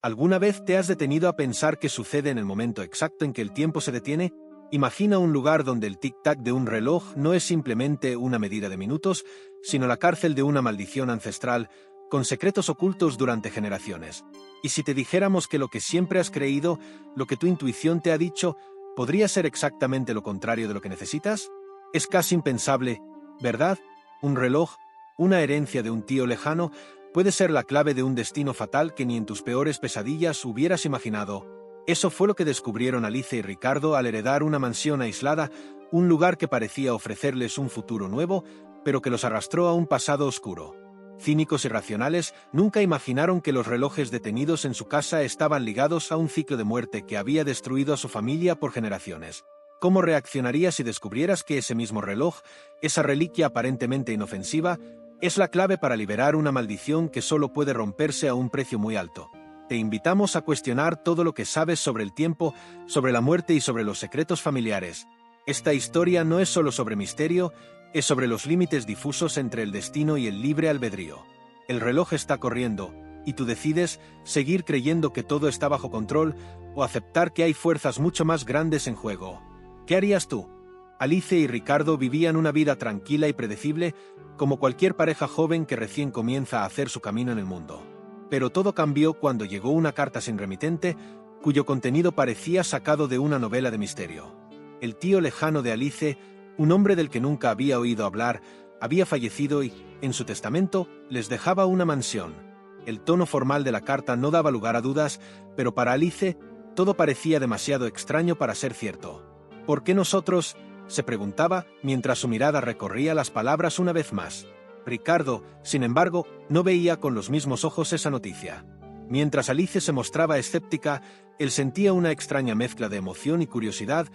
¿Alguna vez te has detenido a pensar qué sucede en el momento exacto en que el tiempo se detiene? Imagina un lugar donde el tic-tac de un reloj no es simplemente una medida de minutos, sino la cárcel de una maldición ancestral, con secretos ocultos durante generaciones. Y si te dijéramos que lo que siempre has creído, lo que tu intuición te ha dicho, podría ser exactamente lo contrario de lo que necesitas? Es casi impensable, ¿verdad? Un reloj, una herencia de un tío lejano, puede ser la clave de un destino fatal que ni en tus peores pesadillas hubieras imaginado. Eso fue lo que descubrieron Alice y Ricardo al heredar una mansión aislada, un lugar que parecía ofrecerles un futuro nuevo, pero que los arrastró a un pasado oscuro. Cínicos y racionales, nunca imaginaron que los relojes detenidos en su casa estaban ligados a un ciclo de muerte que había destruido a su familia por generaciones. ¿Cómo reaccionarías si descubrieras que ese mismo reloj, esa reliquia aparentemente inofensiva, es la clave para liberar una maldición que solo puede romperse a un precio muy alto? Te invitamos a cuestionar todo lo que sabes sobre el tiempo, sobre la muerte y sobre los secretos familiares. Esta historia no es solo sobre misterio, es sobre los límites difusos entre el destino y el libre albedrío. El reloj está corriendo, y tú decides seguir creyendo que todo está bajo control o aceptar que hay fuerzas mucho más grandes en juego. ¿Qué harías tú? Alice y Ricardo vivían una vida tranquila y predecible, como cualquier pareja joven que recién comienza a hacer su camino en el mundo. Pero todo cambió cuando llegó una carta sin remitente, cuyo contenido parecía sacado de una novela de misterio. El tío lejano de Alice, un hombre del que nunca había oído hablar, había fallecido y, en su testamento, les dejaba una mansión. El tono formal de la carta no daba lugar a dudas, pero para Alice, todo parecía demasiado extraño para ser cierto. ¿Por qué nosotros?, se preguntaba, mientras su mirada recorría las palabras una vez más. Ricardo, sin embargo, no veía con los mismos ojos esa noticia. Mientras Alice se mostraba escéptica, él sentía una extraña mezcla de emoción y curiosidad,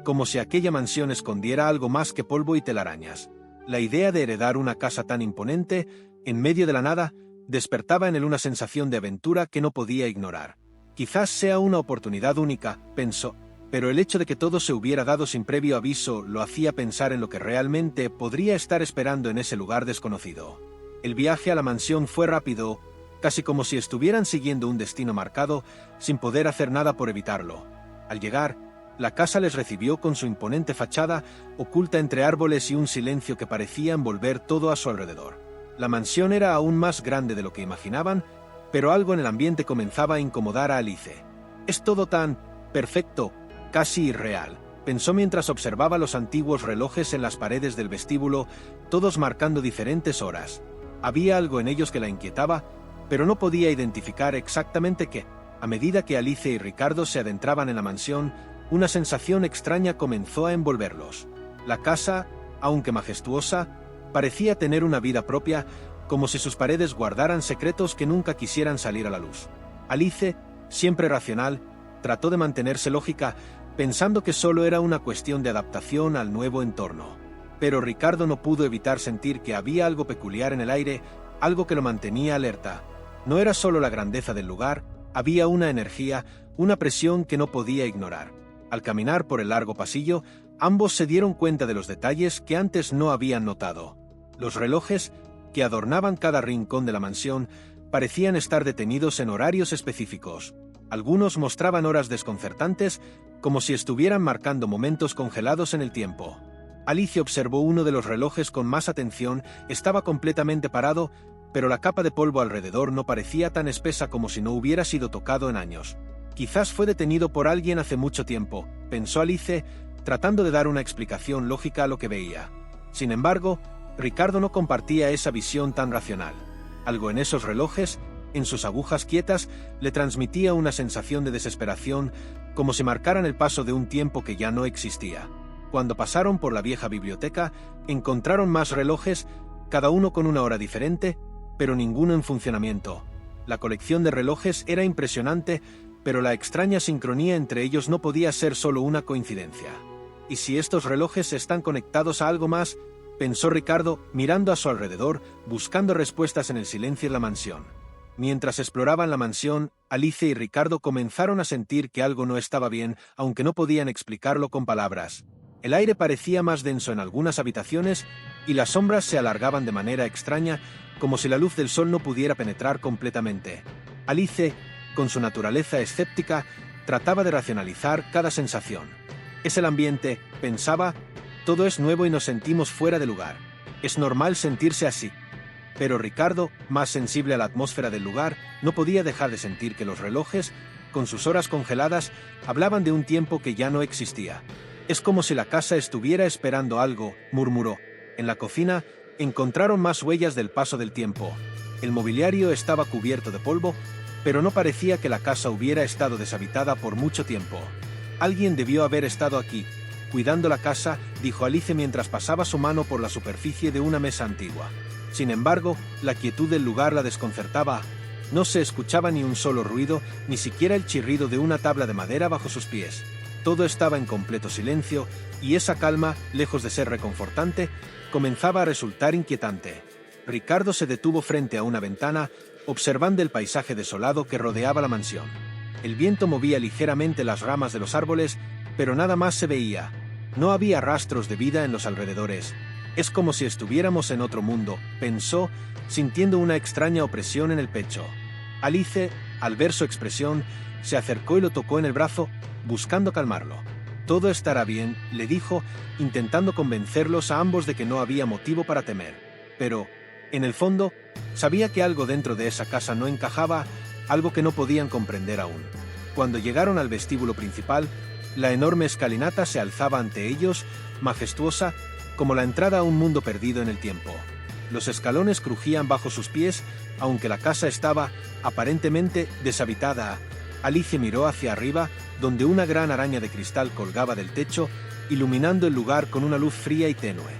como si aquella mansión escondiera algo más que polvo y telarañas. La idea de heredar una casa tan imponente, en medio de la nada, despertaba en él una sensación de aventura que no podía ignorar. Quizás sea una oportunidad única, pensó, pero el hecho de que todo se hubiera dado sin previo aviso lo hacía pensar en lo que realmente podría estar esperando en ese lugar desconocido. El viaje a la mansión fue rápido, casi como si estuvieran siguiendo un destino marcado, sin poder hacer nada por evitarlo. Al llegar, la casa les recibió con su imponente fachada, oculta entre árboles y un silencio que parecía envolver todo a su alrededor. La mansión era aún más grande de lo que imaginaban, pero algo en el ambiente comenzaba a incomodar a Alice. «Es todo tan perfecto, casi irreal», pensó mientras observaba los antiguos relojes en las paredes del vestíbulo, todos marcando diferentes horas. Había algo en ellos que la inquietaba, pero no podía identificar exactamente qué. A medida que Alice y Ricardo se adentraban en la mansión, una sensación extraña comenzó a envolverlos. La casa, aunque majestuosa, parecía tener una vida propia, como si sus paredes guardaran secretos que nunca quisieran salir a la luz. Alice, siempre racional, trató de mantenerse lógica, pensando que solo era una cuestión de adaptación al nuevo entorno. Pero Ricardo no pudo evitar sentir que había algo peculiar en el aire, algo que lo mantenía alerta. No era solo la grandeza del lugar, había una energía, una presión que no podía ignorar. Al caminar por el largo pasillo, ambos se dieron cuenta de los detalles que antes no habían notado. Los relojes, que adornaban cada rincón de la mansión, parecían estar detenidos en horarios específicos. Algunos mostraban horas desconcertantes, como si estuvieran marcando momentos congelados en el tiempo. Alice observó uno de los relojes con más atención, estaba completamente parado, pero la capa de polvo alrededor no parecía tan espesa como si no hubiera sido tocado en años. Quizás fue detenido por alguien hace mucho tiempo, pensó Alice, tratando de dar una explicación lógica a lo que veía. Sin embargo, Ricardo no compartía esa visión tan racional. Algo en esos relojes, en sus agujas quietas, le transmitía una sensación de desesperación, como si marcaran el paso de un tiempo que ya no existía. Cuando pasaron por la vieja biblioteca, encontraron más relojes, cada uno con una hora diferente, pero ninguno en funcionamiento. La colección de relojes era impresionante, pero la extraña sincronía entre ellos no podía ser solo una coincidencia. ¿Y si estos relojes están conectados a algo más?, pensó Ricardo, mirando a su alrededor, buscando respuestas en el silencio de la mansión. Mientras exploraban la mansión, Alice y Ricardo comenzaron a sentir que algo no estaba bien, aunque no podían explicarlo con palabras. El aire parecía más denso en algunas habitaciones y las sombras se alargaban de manera extraña, como si la luz del sol no pudiera penetrar completamente. Alice, con su naturaleza escéptica, trataba de racionalizar cada sensación. Es el ambiente, pensaba, todo es nuevo y nos sentimos fuera de lugar. Es normal sentirse así. Pero Ricardo, más sensible a la atmósfera del lugar, no podía dejar de sentir que los relojes, con sus horas congeladas, hablaban de un tiempo que ya no existía. Es como si la casa estuviera esperando algo, murmuró. En la cocina, encontraron más huellas del paso del tiempo. El mobiliario estaba cubierto de polvo, pero no parecía que la casa hubiera estado deshabitada por mucho tiempo. Alguien debió haber estado aquí, cuidando la casa, dijo Alice mientras pasaba su mano por la superficie de una mesa antigua. Sin embargo, la quietud del lugar la desconcertaba. No se escuchaba ni un solo ruido, ni siquiera el chirrido de una tabla de madera bajo sus pies. Todo estaba en completo silencio, y esa calma, lejos de ser reconfortante, comenzaba a resultar inquietante. Ricardo se detuvo frente a una ventana, observando el paisaje desolado que rodeaba la mansión. El viento movía ligeramente las ramas de los árboles, pero nada más se veía. No había rastros de vida en los alrededores. Es como si estuviéramos en otro mundo, pensó, sintiendo una extraña opresión en el pecho. Alice, al ver su expresión, se acercó y lo tocó en el brazo, buscando calmarlo. Todo estará bien, le dijo, intentando convencerlos a ambos de que no había motivo para temer. Pero, en el fondo, sabía que algo dentro de esa casa no encajaba, algo que no podían comprender aún. Cuando llegaron al vestíbulo principal, la enorme escalinata se alzaba ante ellos, majestuosa, como la entrada a un mundo perdido en el tiempo. Los escalones crujían bajo sus pies, aunque la casa estaba, aparentemente, deshabitada. Alice miró hacia arriba, donde una gran araña de cristal colgaba del techo, iluminando el lugar con una luz fría y tenue.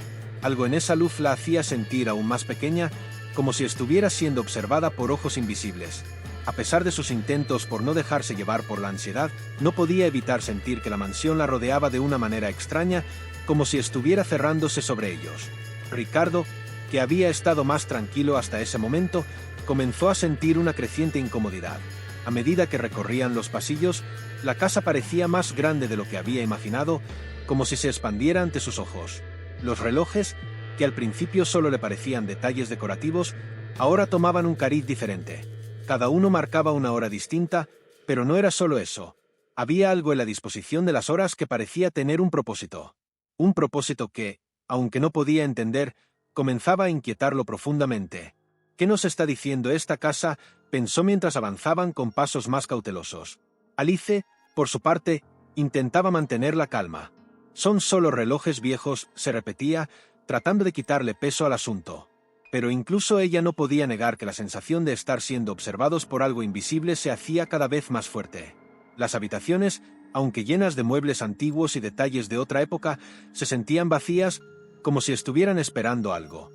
Algo en esa luz la hacía sentir aún más pequeña, como si estuviera siendo observada por ojos invisibles. A pesar de sus intentos por no dejarse llevar por la ansiedad, no podía evitar sentir que la mansión la rodeaba de una manera extraña, como si estuviera cerrándose sobre ellos. Ricardo, que había estado más tranquilo hasta ese momento, comenzó a sentir una creciente incomodidad. A medida que recorrían los pasillos, la casa parecía más grande de lo que había imaginado, como si se expandiera ante sus ojos. Los relojes, que al principio solo le parecían detalles decorativos, ahora tomaban un cariz diferente. Cada uno marcaba una hora distinta, pero no era solo eso. Había algo en la disposición de las horas que parecía tener un propósito. Un propósito que, aunque no podía entender, comenzaba a inquietarlo profundamente. ¿Qué nos está diciendo esta casa?, pensó mientras avanzaban con pasos más cautelosos. Alice, por su parte, intentaba mantener la calma. Son solo relojes viejos, se repetía, tratando de quitarle peso al asunto. Pero incluso ella no podía negar que la sensación de estar siendo observados por algo invisible se hacía cada vez más fuerte. Las habitaciones, aunque llenas de muebles antiguos y detalles de otra época, se sentían vacías, como si estuvieran esperando algo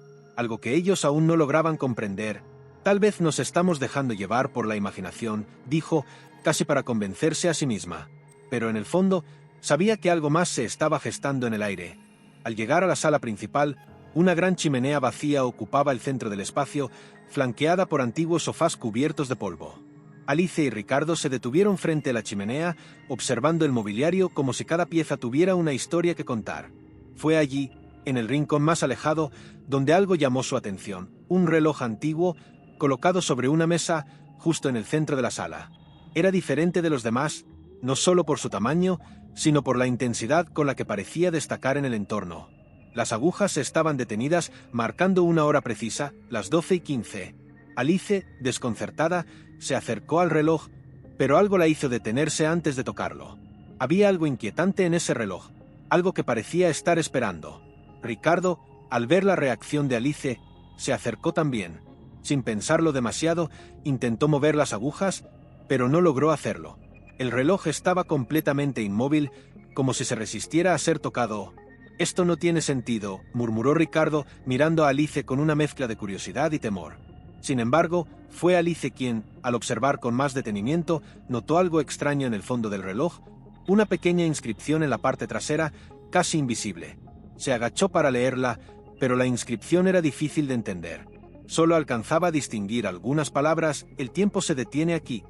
que ellos aún no lograban comprender. Tal vez nos estamos dejando llevar por la imaginación, dijo, casi para convencerse a sí misma. Pero en el fondo, sabía que algo más se estaba gestando en el aire. Al llegar a la sala principal, una gran chimenea vacía ocupaba el centro del espacio, flanqueada por antiguos sofás cubiertos de polvo. Alice y Ricardo se detuvieron frente a la chimenea, observando el mobiliario como si cada pieza tuviera una historia que contar. Fue allí, en el rincón más alejado, donde algo llamó su atención: un reloj antiguo, colocado sobre una mesa, justo en el centro de la sala. Era diferente de los demás, no solo por su tamaño, sino por la intensidad con la que parecía destacar en el entorno. Las agujas estaban detenidas, marcando una hora precisa, las 12:15. Alice, desconcertada, se acercó al reloj, pero algo la hizo detenerse antes de tocarlo. Había algo inquietante en ese reloj, algo que parecía estar esperando. Ricardo, al ver la reacción de Alice, se acercó también. Sin pensarlo demasiado, intentó mover las agujas, pero no logró hacerlo. El reloj estaba completamente inmóvil, como si se resistiera a ser tocado. «Esto no tiene sentido», murmuró Ricardo, mirando a Alice con una mezcla de curiosidad y temor. Sin embargo, fue Alice quien, al observar con más detenimiento, notó algo extraño en el fondo del reloj, una pequeña inscripción en la parte trasera, casi invisible. Se agachó para leerla, pero la inscripción era difícil de entender. Solo alcanzaba a distinguir algunas palabras: «El tiempo se detiene aquí».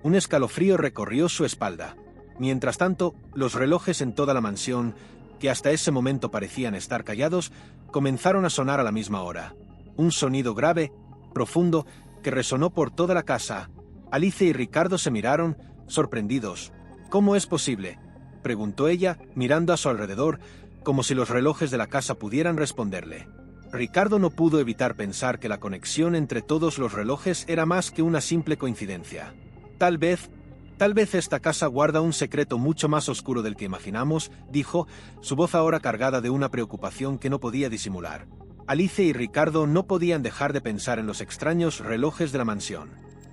Un escalofrío recorrió su espalda. Mientras tanto, los relojes en toda la mansión, que hasta ese momento parecían estar callados, comenzaron a sonar a la misma hora. Un sonido grave, profundo, que resonó por toda la casa. Alice y Ricardo se miraron, sorprendidos. ¿Cómo es posible?, preguntó ella, mirando a su alrededor, como si los relojes de la casa pudieran responderle. Ricardo no pudo evitar pensar que la conexión entre todos los relojes era más que una simple coincidencia. Tal vez esta casa guarda un secreto mucho más oscuro del que imaginamos, dijo, su voz ahora cargada de una preocupación que no podía disimular. Alice y Ricardo no podían dejar de pensar en los extraños relojes de la mansión.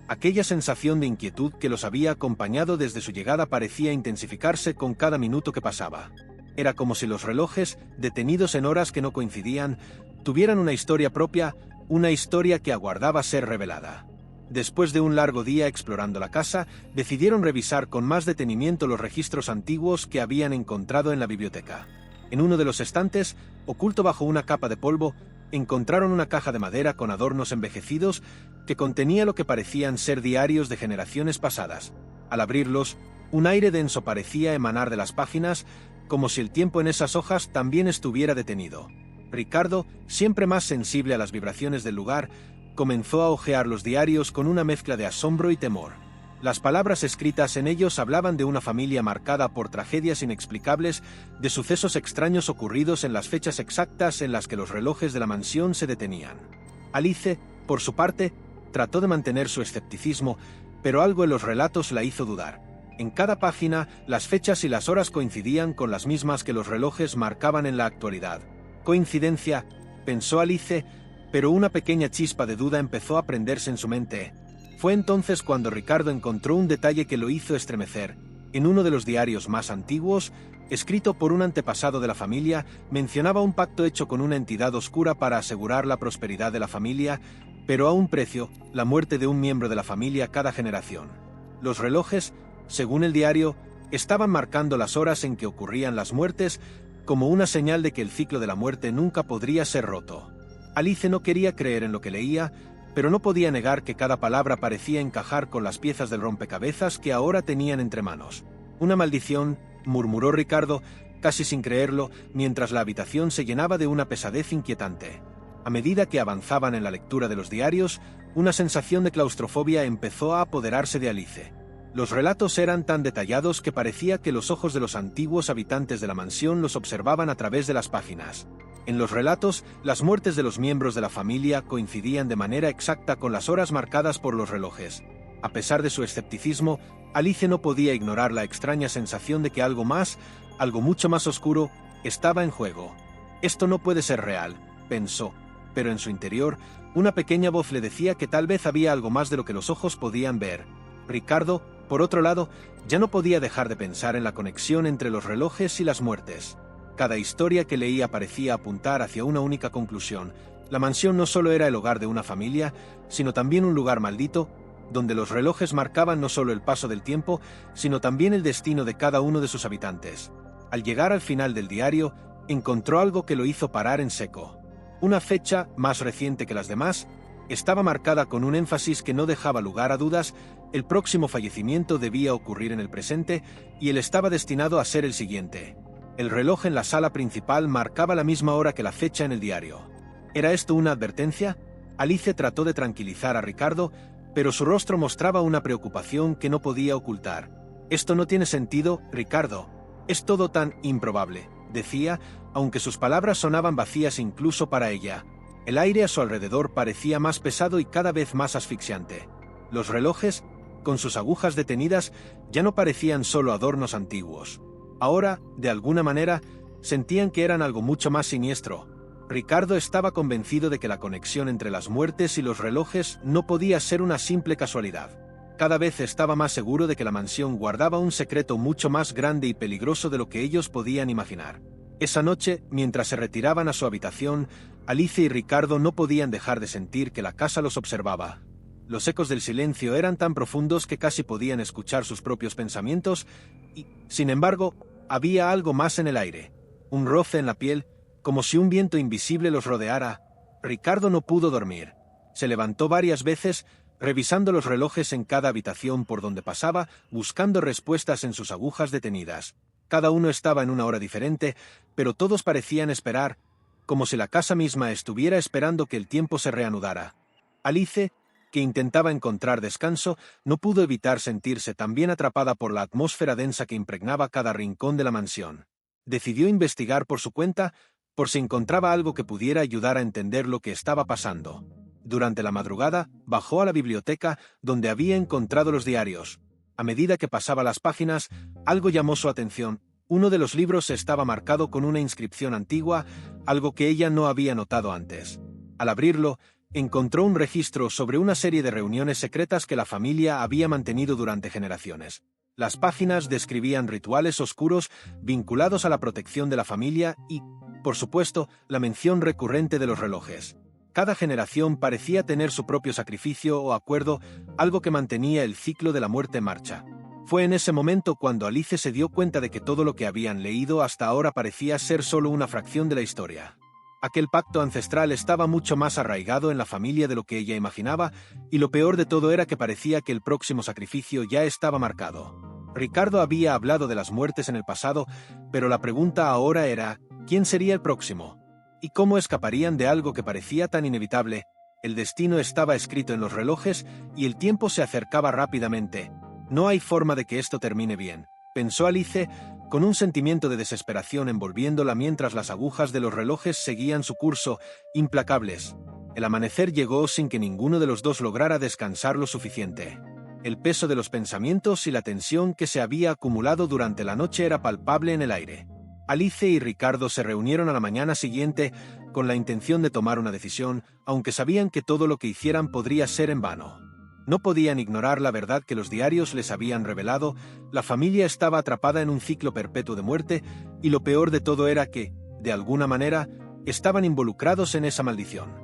Aquella sensación de inquietud que los había acompañado desde su llegada parecía intensificarse con cada minuto que pasaba. Era como si los relojes, detenidos en horas que no coincidían, tuvieran una historia propia, una historia que aguardaba ser revelada. Después de un largo día explorando la casa, decidieron revisar con más detenimiento los registros antiguos que habían encontrado en la biblioteca. En uno de los estantes, oculto bajo una capa de polvo, encontraron una caja de madera con adornos envejecidos que contenía lo que parecían ser diarios de generaciones pasadas. Al abrirlos, un aire denso parecía emanar de las páginas, como si el tiempo en esas hojas también estuviera detenido. Ricardo, siempre más sensible a las vibraciones del lugar, comenzó a hojear los diarios con una mezcla de asombro y temor. Las palabras escritas en ellos hablaban de una familia marcada por tragedias inexplicables, de sucesos extraños ocurridos en las fechas exactas en las que los relojes de la mansión se detenían. Alice, por su parte, trató de mantener su escepticismo, pero algo en los relatos la hizo dudar. En cada página, las fechas y las horas coincidían con las mismas que los relojes marcaban en la actualidad. ¿Coincidencia?, pensó Alice, pero una pequeña chispa de duda empezó a prenderse en su mente. Fue entonces cuando Ricardo encontró un detalle que lo hizo estremecer. En uno de los diarios más antiguos, escrito por un antepasado de la familia, mencionaba un pacto hecho con una entidad oscura para asegurar la prosperidad de la familia, pero a un precio, la muerte de un miembro de la familia cada generación. Los relojes, según el diario, estaban marcando las horas en que ocurrían las muertes, como una señal de que el ciclo de la muerte nunca podría ser roto. Alice no quería creer en lo que leía, pero no podía negar que cada palabra parecía encajar con las piezas del rompecabezas que ahora tenían entre manos. «Una maldición», murmuró Ricardo, casi sin creerlo, mientras la habitación se llenaba de una pesadez inquietante. A medida que avanzaban en la lectura de los diarios, una sensación de claustrofobia empezó a apoderarse de Alice. Los relatos eran tan detallados que parecía que los ojos de los antiguos habitantes de la mansión los observaban a través de las páginas. En los relatos, las muertes de los miembros de la familia coincidían de manera exacta con las horas marcadas por los relojes. A pesar de su escepticismo, Alice no podía ignorar la extraña sensación de que algo más, algo mucho más oscuro, estaba en juego. «Esto no puede ser real», pensó, pero en su interior, una pequeña voz le decía que tal vez había algo más de lo que los ojos podían ver. Ricardo, por otro lado, ya no podía dejar de pensar en la conexión entre los relojes y las muertes. Cada historia que leía parecía apuntar hacia una única conclusión. La mansión no solo era el hogar de una familia, sino también un lugar maldito, donde los relojes marcaban no solo el paso del tiempo, sino también el destino de cada uno de sus habitantes. Al llegar al final del diario, encontró algo que lo hizo parar en seco. Una fecha, más reciente que las demás, estaba marcada con un énfasis que no dejaba lugar a dudas. El próximo fallecimiento debía ocurrir en el presente, y él estaba destinado a ser el siguiente. El reloj en la sala principal marcaba la misma hora que la fecha en el diario. ¿Era esto una advertencia? Alice trató de tranquilizar a Ricardo, pero su rostro mostraba una preocupación que no podía ocultar. «Esto no tiene sentido, Ricardo. Es todo tan improbable», decía, aunque sus palabras sonaban vacías incluso para ella. El aire a su alrededor parecía más pesado y cada vez más asfixiante. Los relojes, con sus agujas detenidas, ya no parecían solo adornos antiguos. Ahora, de alguna manera, sentían que eran algo mucho más siniestro. Ricardo estaba convencido de que la conexión entre las muertes y los relojes no podía ser una simple casualidad. Cada vez estaba más seguro de que la mansión guardaba un secreto mucho más grande y peligroso de lo que ellos podían imaginar. Esa noche, mientras se retiraban a su habitación, Alice y Ricardo no podían dejar de sentir que la casa los observaba. Los ecos del silencio eran tan profundos que casi podían escuchar sus propios pensamientos y, sin embargo, había algo más en el aire. Un roce en la piel, como si un viento invisible los rodeara. Ricardo no pudo dormir. Se levantó varias veces, revisando los relojes en cada habitación por donde pasaba, buscando respuestas en sus agujas detenidas. Cada uno estaba en una hora diferente, pero todos parecían esperar, como si la casa misma estuviera esperando que el tiempo se reanudara. Alice, que intentaba encontrar descanso, no pudo evitar sentirse también atrapada por la atmósfera densa que impregnaba cada rincón de la mansión. Decidió investigar por su cuenta, por si encontraba algo que pudiera ayudar a entender lo que estaba pasando. Durante la madrugada, bajó a la biblioteca, donde había encontrado los diarios. A medida que pasaba las páginas, algo llamó su atención. Uno de los libros estaba marcado con una inscripción antigua, algo que ella no había notado antes. Al abrirlo, encontró un registro sobre una serie de reuniones secretas que la familia había mantenido durante generaciones. Las páginas describían rituales oscuros vinculados a la protección de la familia y, por supuesto, la mención recurrente de los relojes. Cada generación parecía tener su propio sacrificio o acuerdo, algo que mantenía el ciclo de la muerte en marcha. Fue en ese momento cuando Alice se dio cuenta de que todo lo que habían leído hasta ahora parecía ser solo una fracción de la historia. Aquel pacto ancestral estaba mucho más arraigado en la familia de lo que ella imaginaba, y lo peor de todo era que parecía que el próximo sacrificio ya estaba marcado. Ricardo había hablado de las muertes en el pasado, pero la pregunta ahora era, ¿quién sería el próximo? ¿Y cómo escaparían de algo que parecía tan inevitable? El destino estaba escrito en los relojes y el tiempo se acercaba rápidamente. No hay forma de que esto termine bien, pensó Alice, con un sentimiento de desesperación envolviéndola mientras las agujas de los relojes seguían su curso, implacables. El amanecer llegó sin que ninguno de los dos lograra descansar lo suficiente. El peso de los pensamientos y la tensión que se había acumulado durante la noche era palpable en el aire. Alice y Ricardo se reunieron a la mañana siguiente con la intención de tomar una decisión, aunque sabían que todo lo que hicieran podría ser en vano. No podían ignorar la verdad que los diarios les habían revelado. La familia estaba atrapada en un ciclo perpetuo de muerte, y lo peor de todo era que, de alguna manera, estaban involucrados en esa maldición.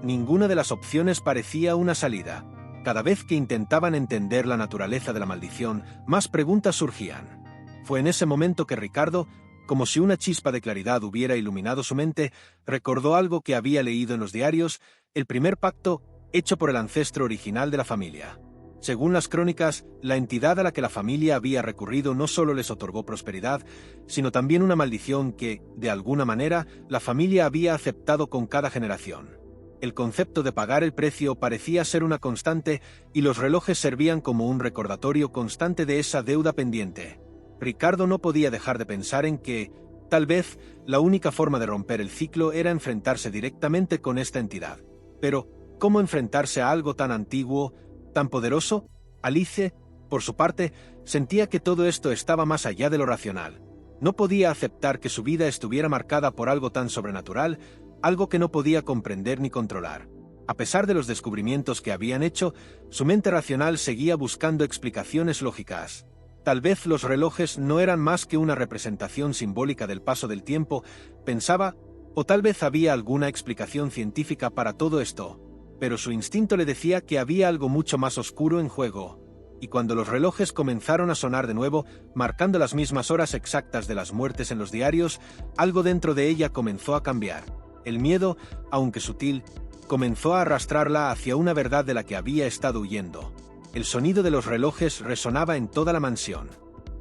Ninguna de las opciones parecía una salida. Cada vez que intentaban entender la naturaleza de la maldición, más preguntas surgían. Fue en ese momento que Ricardo, como si una chispa de claridad hubiera iluminado su mente, recordó algo que había leído en los diarios: el primer pacto hecho por el ancestro original de la familia. Según las crónicas, la entidad a la que la familia había recurrido no solo les otorgó prosperidad, sino también una maldición que, de alguna manera, la familia había aceptado con cada generación. El concepto de pagar el precio parecía ser una constante, y los relojes servían como un recordatorio constante de esa deuda pendiente. Ricardo no podía dejar de pensar en que, tal vez, la única forma de romper el ciclo era enfrentarse directamente con esta entidad. Pero, ¿cómo enfrentarse a algo tan antiguo, tan poderoso? Alice, por su parte, sentía que todo esto estaba más allá de lo racional. No podía aceptar que su vida estuviera marcada por algo tan sobrenatural, algo que no podía comprender ni controlar. A pesar de los descubrimientos que habían hecho, su mente racional seguía buscando explicaciones lógicas. Tal vez los relojes no eran más que una representación simbólica del paso del tiempo, pensaba, o tal vez había alguna explicación científica para todo esto. Pero su instinto le decía que había algo mucho más oscuro en juego. Y cuando los relojes comenzaron a sonar de nuevo, marcando las mismas horas exactas de las muertes en los diarios, algo dentro de ella comenzó a cambiar. El miedo, aunque sutil, comenzó a arrastrarla hacia una verdad de la que había estado huyendo. El sonido de los relojes resonaba en toda la mansión.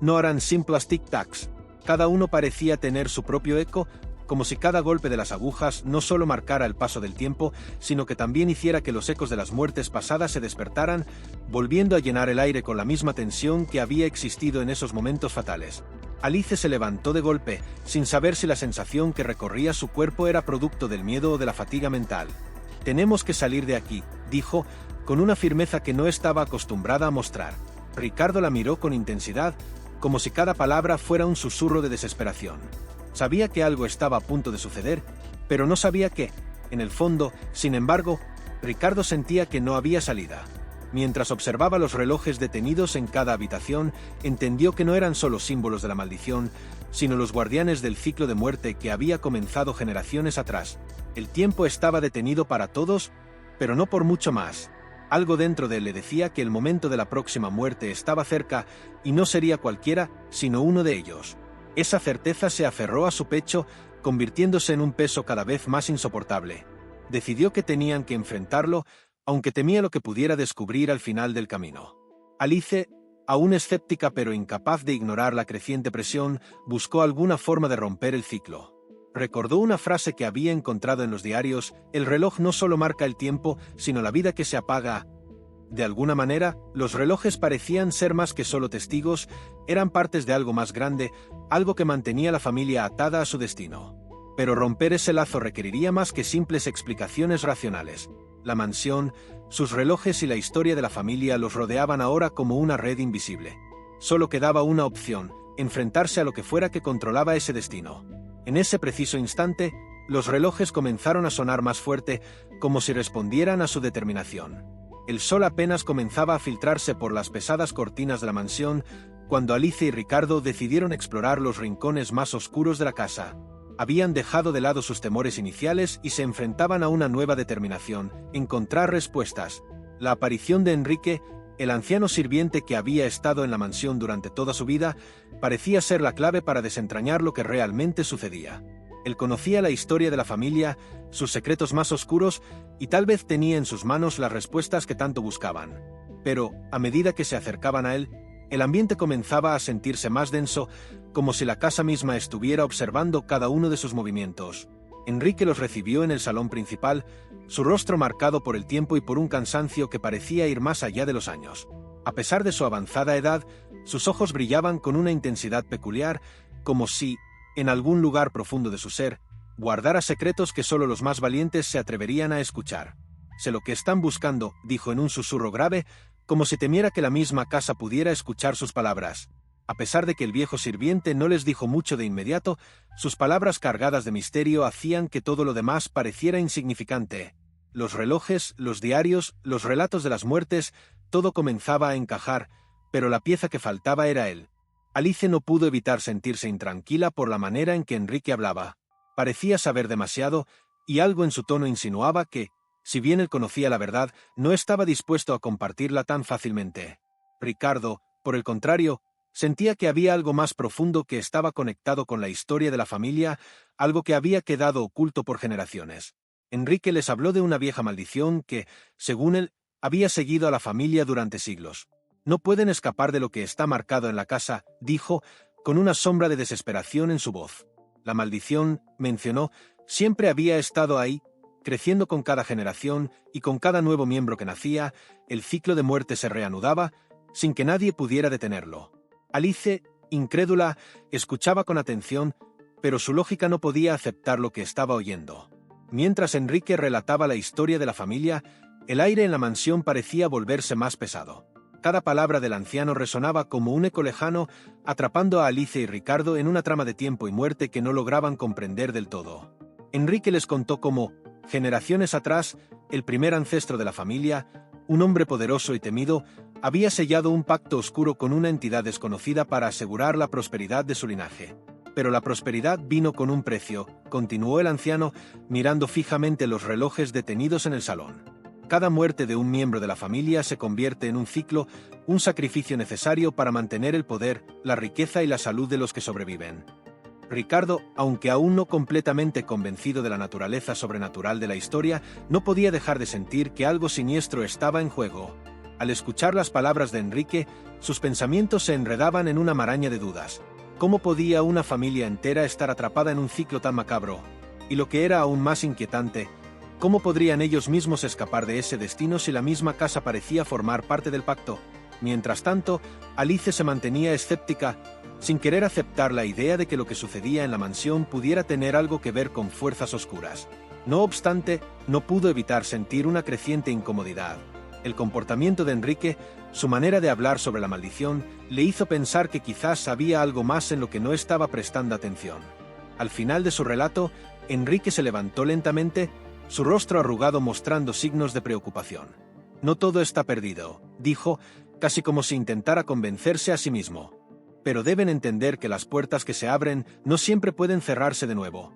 No eran simples tic-tacs. Cada uno parecía tener su propio eco, como si cada golpe de las agujas no solo marcara el paso del tiempo, sino que también hiciera que los ecos de las muertes pasadas se despertaran, volviendo a llenar el aire con la misma tensión que había existido en esos momentos fatales. Alice se levantó de golpe, sin saber si la sensación que recorría su cuerpo era producto del miedo o de la fatiga mental. «Tenemos que salir de aquí», dijo, con una firmeza que no estaba acostumbrada a mostrar. Ricardo la miró con intensidad, como si cada palabra fuera un susurro de desesperación. Sabía que algo estaba a punto de suceder, pero no sabía qué. En el fondo, sin embargo, Ricardo sentía que no había salida. Mientras observaba los relojes detenidos en cada habitación, entendió que no eran solo símbolos de la maldición, sino los guardianes del ciclo de muerte que había comenzado generaciones atrás. El tiempo estaba detenido para todos, pero no por mucho más. Algo dentro de él le decía que el momento de la próxima muerte estaba cerca, y no sería cualquiera, sino uno de ellos. Esa certeza se aferró a su pecho, convirtiéndose en un peso cada vez más insoportable. Decidió que tenían que enfrentarlo, aunque temía lo que pudiera descubrir al final del camino. Alice, aún escéptica pero incapaz de ignorar la creciente presión, buscó alguna forma de romper el ciclo. Recordó una frase que había encontrado en los diarios: «El reloj no solo marca el tiempo, sino la vida que se apaga». De alguna manera, los relojes parecían ser más que solo testigos, eran partes de algo más grande, algo que mantenía a la familia atada a su destino. Pero romper ese lazo requeriría más que simples explicaciones racionales. La mansión, sus relojes y la historia de la familia los rodeaban ahora como una red invisible. Solo quedaba una opción: enfrentarse a lo que fuera que controlaba ese destino. En ese preciso instante, los relojes comenzaron a sonar más fuerte, como si respondieran a su determinación. El sol apenas comenzaba a filtrarse por las pesadas cortinas de la mansión, cuando Alice y Ricardo decidieron explorar los rincones más oscuros de la casa. Habían dejado de lado sus temores iniciales y se enfrentaban a una nueva determinación: encontrar respuestas. La aparición de Enrique, el anciano sirviente que había estado en la mansión durante toda su vida, parecía ser la clave para desentrañar lo que realmente sucedía. Él conocía la historia de la familia, sus secretos más oscuros, y tal vez tenía en sus manos las respuestas que tanto buscaban. Pero, a medida que se acercaban a él, el ambiente comenzaba a sentirse más denso, como si la casa misma estuviera observando cada uno de sus movimientos. Enrique los recibió en el salón principal, su rostro marcado por el tiempo y por un cansancio que parecía ir más allá de los años. A pesar de su avanzada edad, sus ojos brillaban con una intensidad peculiar, como si, en algún lugar profundo de su ser, guardara secretos que solo los más valientes se atreverían a escuchar. «Sé lo que están buscando», dijo en un susurro grave, como si temiera que la misma casa pudiera escuchar sus palabras. A pesar de que el viejo sirviente no les dijo mucho de inmediato, sus palabras cargadas de misterio hacían que todo lo demás pareciera insignificante. Los relojes, los diarios, los relatos de las muertes, todo comenzaba a encajar, pero la pieza que faltaba era él. Alice no pudo evitar sentirse intranquila por la manera en que Enrique hablaba. Parecía saber demasiado, y algo en su tono insinuaba que, si bien él conocía la verdad, no estaba dispuesto a compartirla tan fácilmente. Ricardo, por el contrario, sentía que había algo más profundo que estaba conectado con la historia de la familia, algo que había quedado oculto por generaciones. Enrique les habló de una vieja maldición que, según él, había seguido a la familia durante siglos. «No pueden escapar de lo que está marcado en la casa», dijo, con una sombra de desesperación en su voz. La maldición, mencionó, siempre había estado ahí, creciendo con cada generación y con cada nuevo miembro que nacía, el ciclo de muerte se reanudaba, sin que nadie pudiera detenerlo. Alice, incrédula, escuchaba con atención, pero su lógica no podía aceptar lo que estaba oyendo. Mientras Enrique relataba la historia de la familia, el aire en la mansión parecía volverse más pesado. Cada palabra del anciano resonaba como un eco lejano, atrapando a Alice y Ricardo en una trama de tiempo y muerte que no lograban comprender del todo. Enrique les contó cómo, generaciones atrás, el primer ancestro de la familia, un hombre poderoso y temido, había sellado un pacto oscuro con una entidad desconocida para asegurar la prosperidad de su linaje. Pero la prosperidad vino con un precio, continuó el anciano, mirando fijamente los relojes detenidos en el salón. Cada muerte de un miembro de la familia se convierte en un ciclo, un sacrificio necesario para mantener el poder, la riqueza y la salud de los que sobreviven. Ricardo, aunque aún no completamente convencido de la naturaleza sobrenatural de la historia, no podía dejar de sentir que algo siniestro estaba en juego. Al escuchar las palabras de Enrique, sus pensamientos se enredaban en una maraña de dudas. ¿Cómo podía una familia entera estar atrapada en un ciclo tan macabro? Y lo que era aún más inquietante, ¿cómo podrían ellos mismos escapar de ese destino si la misma casa parecía formar parte del pacto? Mientras tanto, Alice se mantenía escéptica, sin querer aceptar la idea de que lo que sucedía en la mansión pudiera tener algo que ver con fuerzas oscuras. No obstante, no pudo evitar sentir una creciente incomodidad. El comportamiento de Enrique, su manera de hablar sobre la maldición, le hizo pensar que quizás había algo más en lo que no estaba prestando atención. Al final de su relato, Enrique se levantó lentamente, su rostro arrugado mostrando signos de preocupación. «No todo está perdido», dijo, casi como si intentara convencerse a sí mismo. «Pero deben entender que las puertas que se abren no siempre pueden cerrarse de nuevo».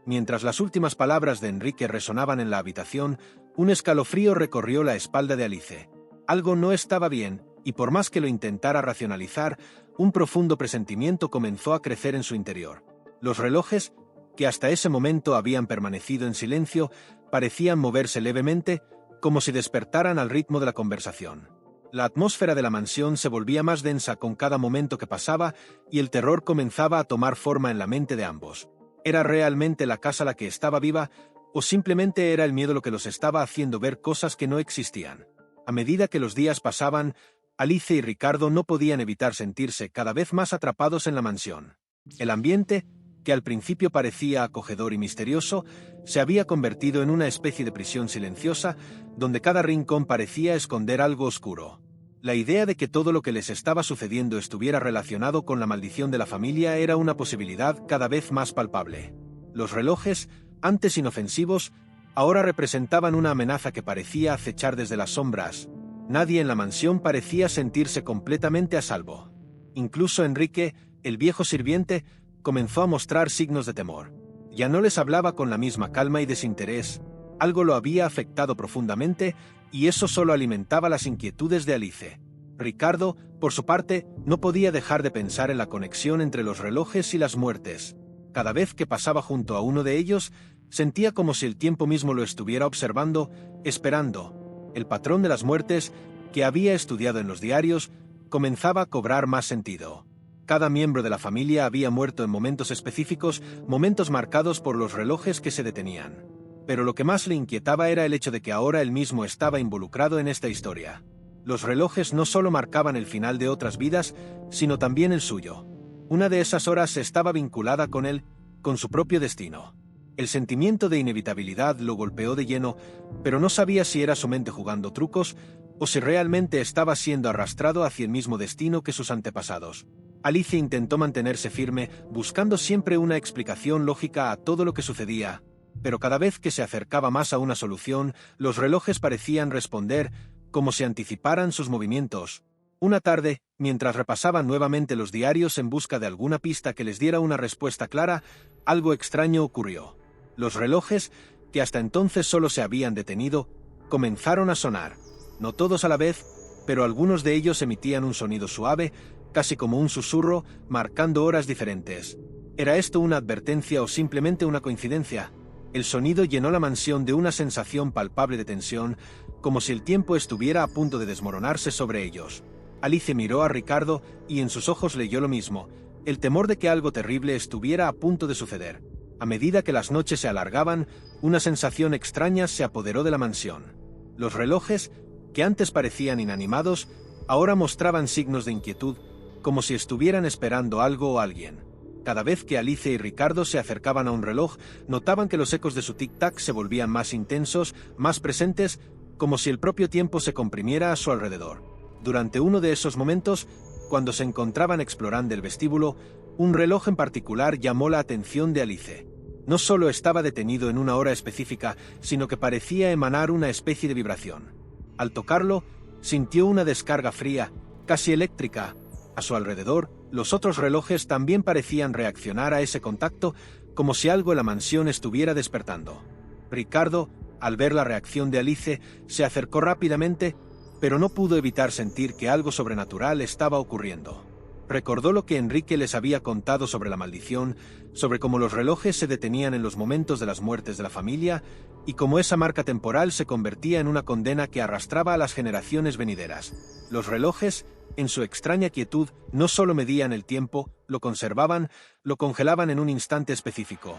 Mientras las últimas palabras de Enrique resonaban en la habitación, un escalofrío recorrió la espalda de Alice. Algo no estaba bien, y por más que lo intentara racionalizar, un profundo presentimiento comenzó a crecer en su interior. Los relojes, que hasta ese momento habían permanecido en silencio, parecían moverse levemente, como si despertaran al ritmo de la conversación. La atmósfera de la mansión se volvía más densa con cada momento que pasaba, y el terror comenzaba a tomar forma en la mente de ambos. ¿Era realmente la casa la que estaba viva, o simplemente era el miedo lo que los estaba haciendo ver cosas que no existían? A medida que los días pasaban, Alice y Ricardo no podían evitar sentirse cada vez más atrapados en la mansión. El ambiente, que al principio parecía acogedor y misterioso, se había convertido en una especie de prisión silenciosa, donde cada rincón parecía esconder algo oscuro. La idea de que todo lo que les estaba sucediendo estuviera relacionado con la maldición de la familia era una posibilidad cada vez más palpable. Los relojes, antes inofensivos, ahora representaban una amenaza que parecía acechar desde las sombras. Nadie en la mansión parecía sentirse completamente a salvo. Incluso Enrique, el viejo sirviente, comenzó a mostrar signos de temor. Ya no les hablaba con la misma calma y desinterés. Algo lo había afectado profundamente, y eso solo alimentaba las inquietudes de Alice. Ricardo, por su parte, no podía dejar de pensar en la conexión entre los relojes y las muertes. Cada vez que pasaba junto a uno de ellos, sentía como si el tiempo mismo lo estuviera observando, esperando. El patrón de las muertes, que había estudiado en los diarios, comenzaba a cobrar más sentido. Cada miembro de la familia había muerto en momentos específicos, momentos marcados por los relojes que se detenían. Pero lo que más le inquietaba era el hecho de que ahora él mismo estaba involucrado en esta historia. Los relojes no solo marcaban el final de otras vidas, sino también el suyo. Una de esas horas estaba vinculada con él, con su propio destino. El sentimiento de inevitabilidad lo golpeó de lleno, pero no sabía si era su mente jugando trucos o si realmente estaba siendo arrastrado hacia el mismo destino que sus antepasados. Alice intentó mantenerse firme, buscando siempre una explicación lógica a todo lo que sucedía, pero cada vez que se acercaba más a una solución, los relojes parecían responder, como si anticiparan sus movimientos. Una tarde, mientras repasaban nuevamente los diarios en busca de alguna pista que les diera una respuesta clara, algo extraño ocurrió. Los relojes, que hasta entonces solo se habían detenido, comenzaron a sonar. No todos a la vez, pero algunos de ellos emitían un sonido suave, casi como un susurro, marcando horas diferentes. ¿Era esto una advertencia o simplemente una coincidencia? El sonido llenó la mansión de una sensación palpable de tensión, como si el tiempo estuviera a punto de desmoronarse sobre ellos. Alice miró a Ricardo y en sus ojos leyó lo mismo, el temor de que algo terrible estuviera a punto de suceder. A medida que las noches se alargaban, una sensación extraña se apoderó de la mansión. Los relojes, que antes parecían inanimados, ahora mostraban signos de inquietud, como si estuvieran esperando algo o alguien. Cada vez que Alice y Ricardo se acercaban a un reloj, notaban que los ecos de su tic-tac se volvían más intensos, más presentes, como si el propio tiempo se comprimiera a su alrededor. Durante uno de esos momentos, cuando se encontraban explorando el vestíbulo, un reloj en particular llamó la atención de Alice. No solo estaba detenido en una hora específica, sino que parecía emanar una especie de vibración. Al tocarlo, sintió una descarga fría, casi eléctrica. A su alrededor, los otros relojes también parecían reaccionar a ese contacto, como si algo en la mansión estuviera despertando. Ricardo, al ver la reacción de Alice, se acercó rápidamente, pero no pudo evitar sentir que algo sobrenatural estaba ocurriendo. Recordó lo que Enrique les había contado sobre la maldición, sobre cómo los relojes se detenían en los momentos de las muertes de la familia y cómo esa marca temporal se convertía en una condena que arrastraba a las generaciones venideras. Los relojes, en su extraña quietud, no solo medían el tiempo, lo conservaban, lo congelaban en un instante específico.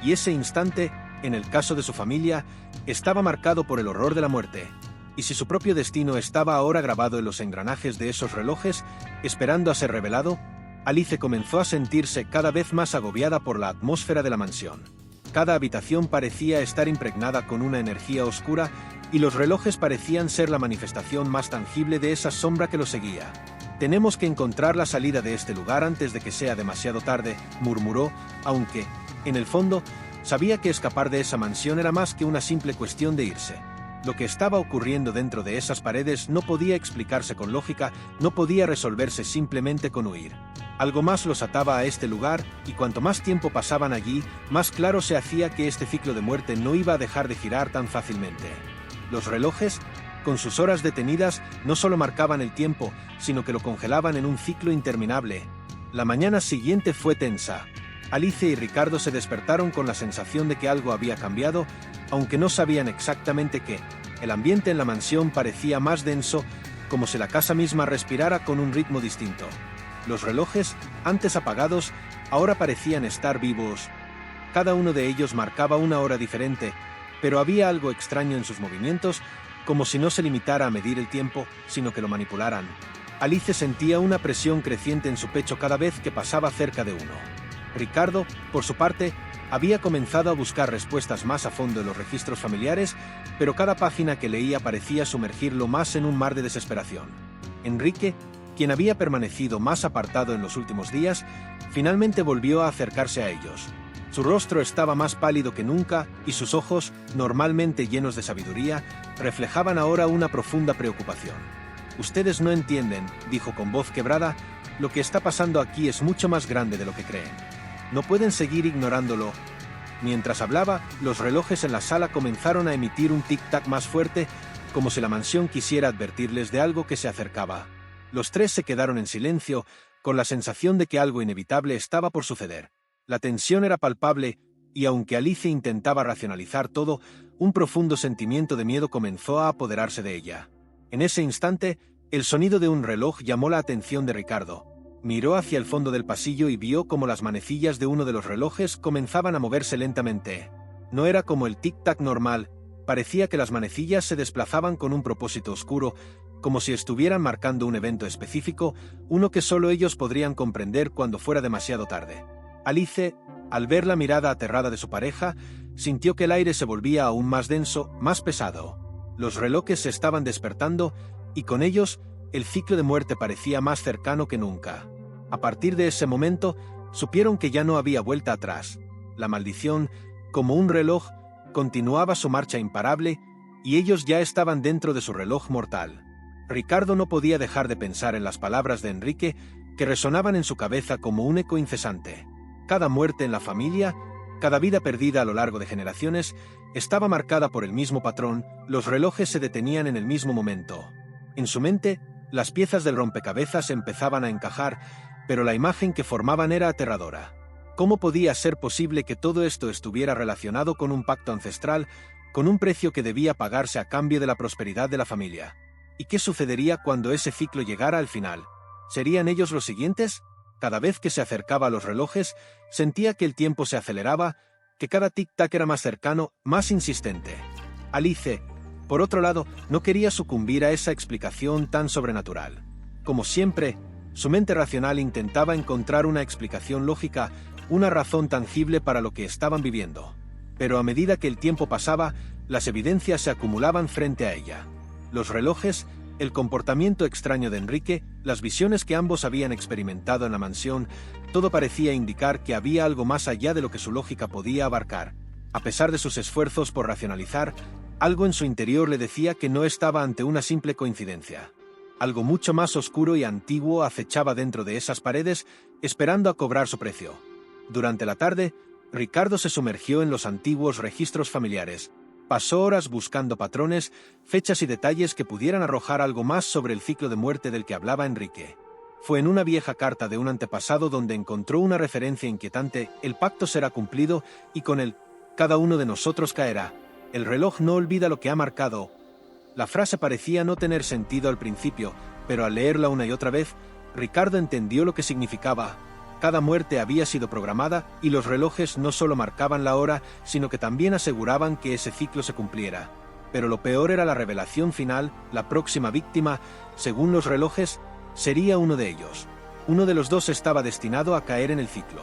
Y ese instante, en el caso de su familia, estaba marcado por el horror de la muerte. Y si su propio destino estaba ahora grabado en los engranajes de esos relojes, esperando a ser revelado, Alice comenzó a sentirse cada vez más agobiada por la atmósfera de la mansión. Cada habitación parecía estar impregnada con una energía oscura y los relojes parecían ser la manifestación más tangible de esa sombra que lo seguía. «Tenemos que encontrar la salida de este lugar antes de que sea demasiado tarde», murmuró, aunque, en el fondo, sabía que escapar de esa mansión era más que una simple cuestión de irse. Lo que estaba ocurriendo dentro de esas paredes no podía explicarse con lógica, no podía resolverse simplemente con huir. Algo más los ataba a este lugar, y cuanto más tiempo pasaban allí, más claro se hacía que este ciclo de muerte no iba a dejar de girar tan fácilmente. Los relojes, con sus horas detenidas, no solo marcaban el tiempo, sino que lo congelaban en un ciclo interminable. La mañana siguiente fue tensa. Alice y Ricardo se despertaron con la sensación de que algo había cambiado, aunque no sabían exactamente qué. El ambiente en la mansión parecía más denso, como si la casa misma respirara con un ritmo distinto. Los relojes, antes apagados, ahora parecían estar vivos. Cada uno de ellos marcaba una hora diferente, pero había algo extraño en sus movimientos, como si no se limitara a medir el tiempo, sino que lo manipularan. Alice sentía una presión creciente en su pecho cada vez que pasaba cerca de uno. Ricardo, por su parte, había comenzado a buscar respuestas más a fondo en los registros familiares, pero cada página que leía parecía sumergirlo más en un mar de desesperación. Enrique, quien había permanecido más apartado en los últimos días, finalmente volvió a acercarse a ellos. Su rostro estaba más pálido que nunca y sus ojos, normalmente llenos de sabiduría, reflejaban ahora una profunda preocupación. «Ustedes no entienden», dijo con voz quebrada, «lo que está pasando aquí es mucho más grande de lo que creen. No pueden seguir ignorándolo». Mientras hablaba, los relojes en la sala comenzaron a emitir un tic-tac más fuerte, como si la mansión quisiera advertirles de algo que se acercaba. Los tres se quedaron en silencio, con la sensación de que algo inevitable estaba por suceder. La tensión era palpable, y aunque Alice intentaba racionalizar todo, un profundo sentimiento de miedo comenzó a apoderarse de ella. En ese instante, el sonido de un reloj llamó la atención de Ricardo. Miró hacia el fondo del pasillo y vio cómo las manecillas de uno de los relojes comenzaban a moverse lentamente. No era como el tic-tac normal, parecía que las manecillas se desplazaban con un propósito oscuro, como si estuvieran marcando un evento específico, uno que solo ellos podrían comprender cuando fuera demasiado tarde. Alice, al ver la mirada aterrada de su pareja, sintió que el aire se volvía aún más denso, más pesado. Los relojes se estaban despertando, y con ellos, el ciclo de muerte parecía más cercano que nunca. A partir de ese momento, supieron que ya no había vuelta atrás. La maldición, como un reloj, continuaba su marcha imparable, y ellos ya estaban dentro de su reloj mortal. Ricardo no podía dejar de pensar en las palabras de Enrique, que resonaban en su cabeza como un eco incesante. Cada muerte en la familia, cada vida perdida a lo largo de generaciones, estaba marcada por el mismo patrón, los relojes se detenían en el mismo momento. En su mente, las piezas del rompecabezas empezaban a encajar, pero la imagen que formaban era aterradora. ¿Cómo podía ser posible que todo esto estuviera relacionado con un pacto ancestral, con un precio que debía pagarse a cambio de la prosperidad de la familia? ¿Y qué sucedería cuando ese ciclo llegara al final? ¿Serían ellos los siguientes? Cada vez que se acercaba a los relojes, sentía que el tiempo se aceleraba, que cada tic-tac era más cercano, más insistente. Alice, por otro lado, no quería sucumbir a esa explicación tan sobrenatural. Como siempre, su mente racional intentaba encontrar una explicación lógica, una razón tangible para lo que estaban viviendo. Pero a medida que el tiempo pasaba, las evidencias se acumulaban frente a ella. Los relojes, el comportamiento extraño de Enrique, las visiones que ambos habían experimentado en la mansión, todo parecía indicar que había algo más allá de lo que su lógica podía abarcar. A pesar de sus esfuerzos por racionalizar, algo en su interior le decía que no estaba ante una simple coincidencia. Algo mucho más oscuro y antiguo acechaba dentro de esas paredes, esperando a cobrar su precio. Durante la tarde, Ricardo se sumergió en los antiguos registros familiares. Pasó horas buscando patrones, fechas y detalles que pudieran arrojar algo más sobre el ciclo de muerte del que hablaba Enrique. Fue en una vieja carta de un antepasado donde encontró una referencia inquietante: el pacto será cumplido y con él, cada uno de nosotros caerá. El reloj no olvida lo que ha marcado. La frase parecía no tener sentido al principio, pero al leerla una y otra vez, Ricardo entendió lo que significaba. Cada muerte había sido programada y los relojes no solo marcaban la hora, sino que también aseguraban que ese ciclo se cumpliera. Pero lo peor era la revelación final: la próxima víctima, según los relojes, sería uno de ellos. Uno de los dos estaba destinado a caer en el ciclo.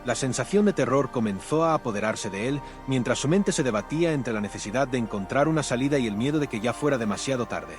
La sensación de terror comenzó a apoderarse de él, mientras su mente se debatía entre la necesidad de encontrar una salida y el miedo de que ya fuera demasiado tarde.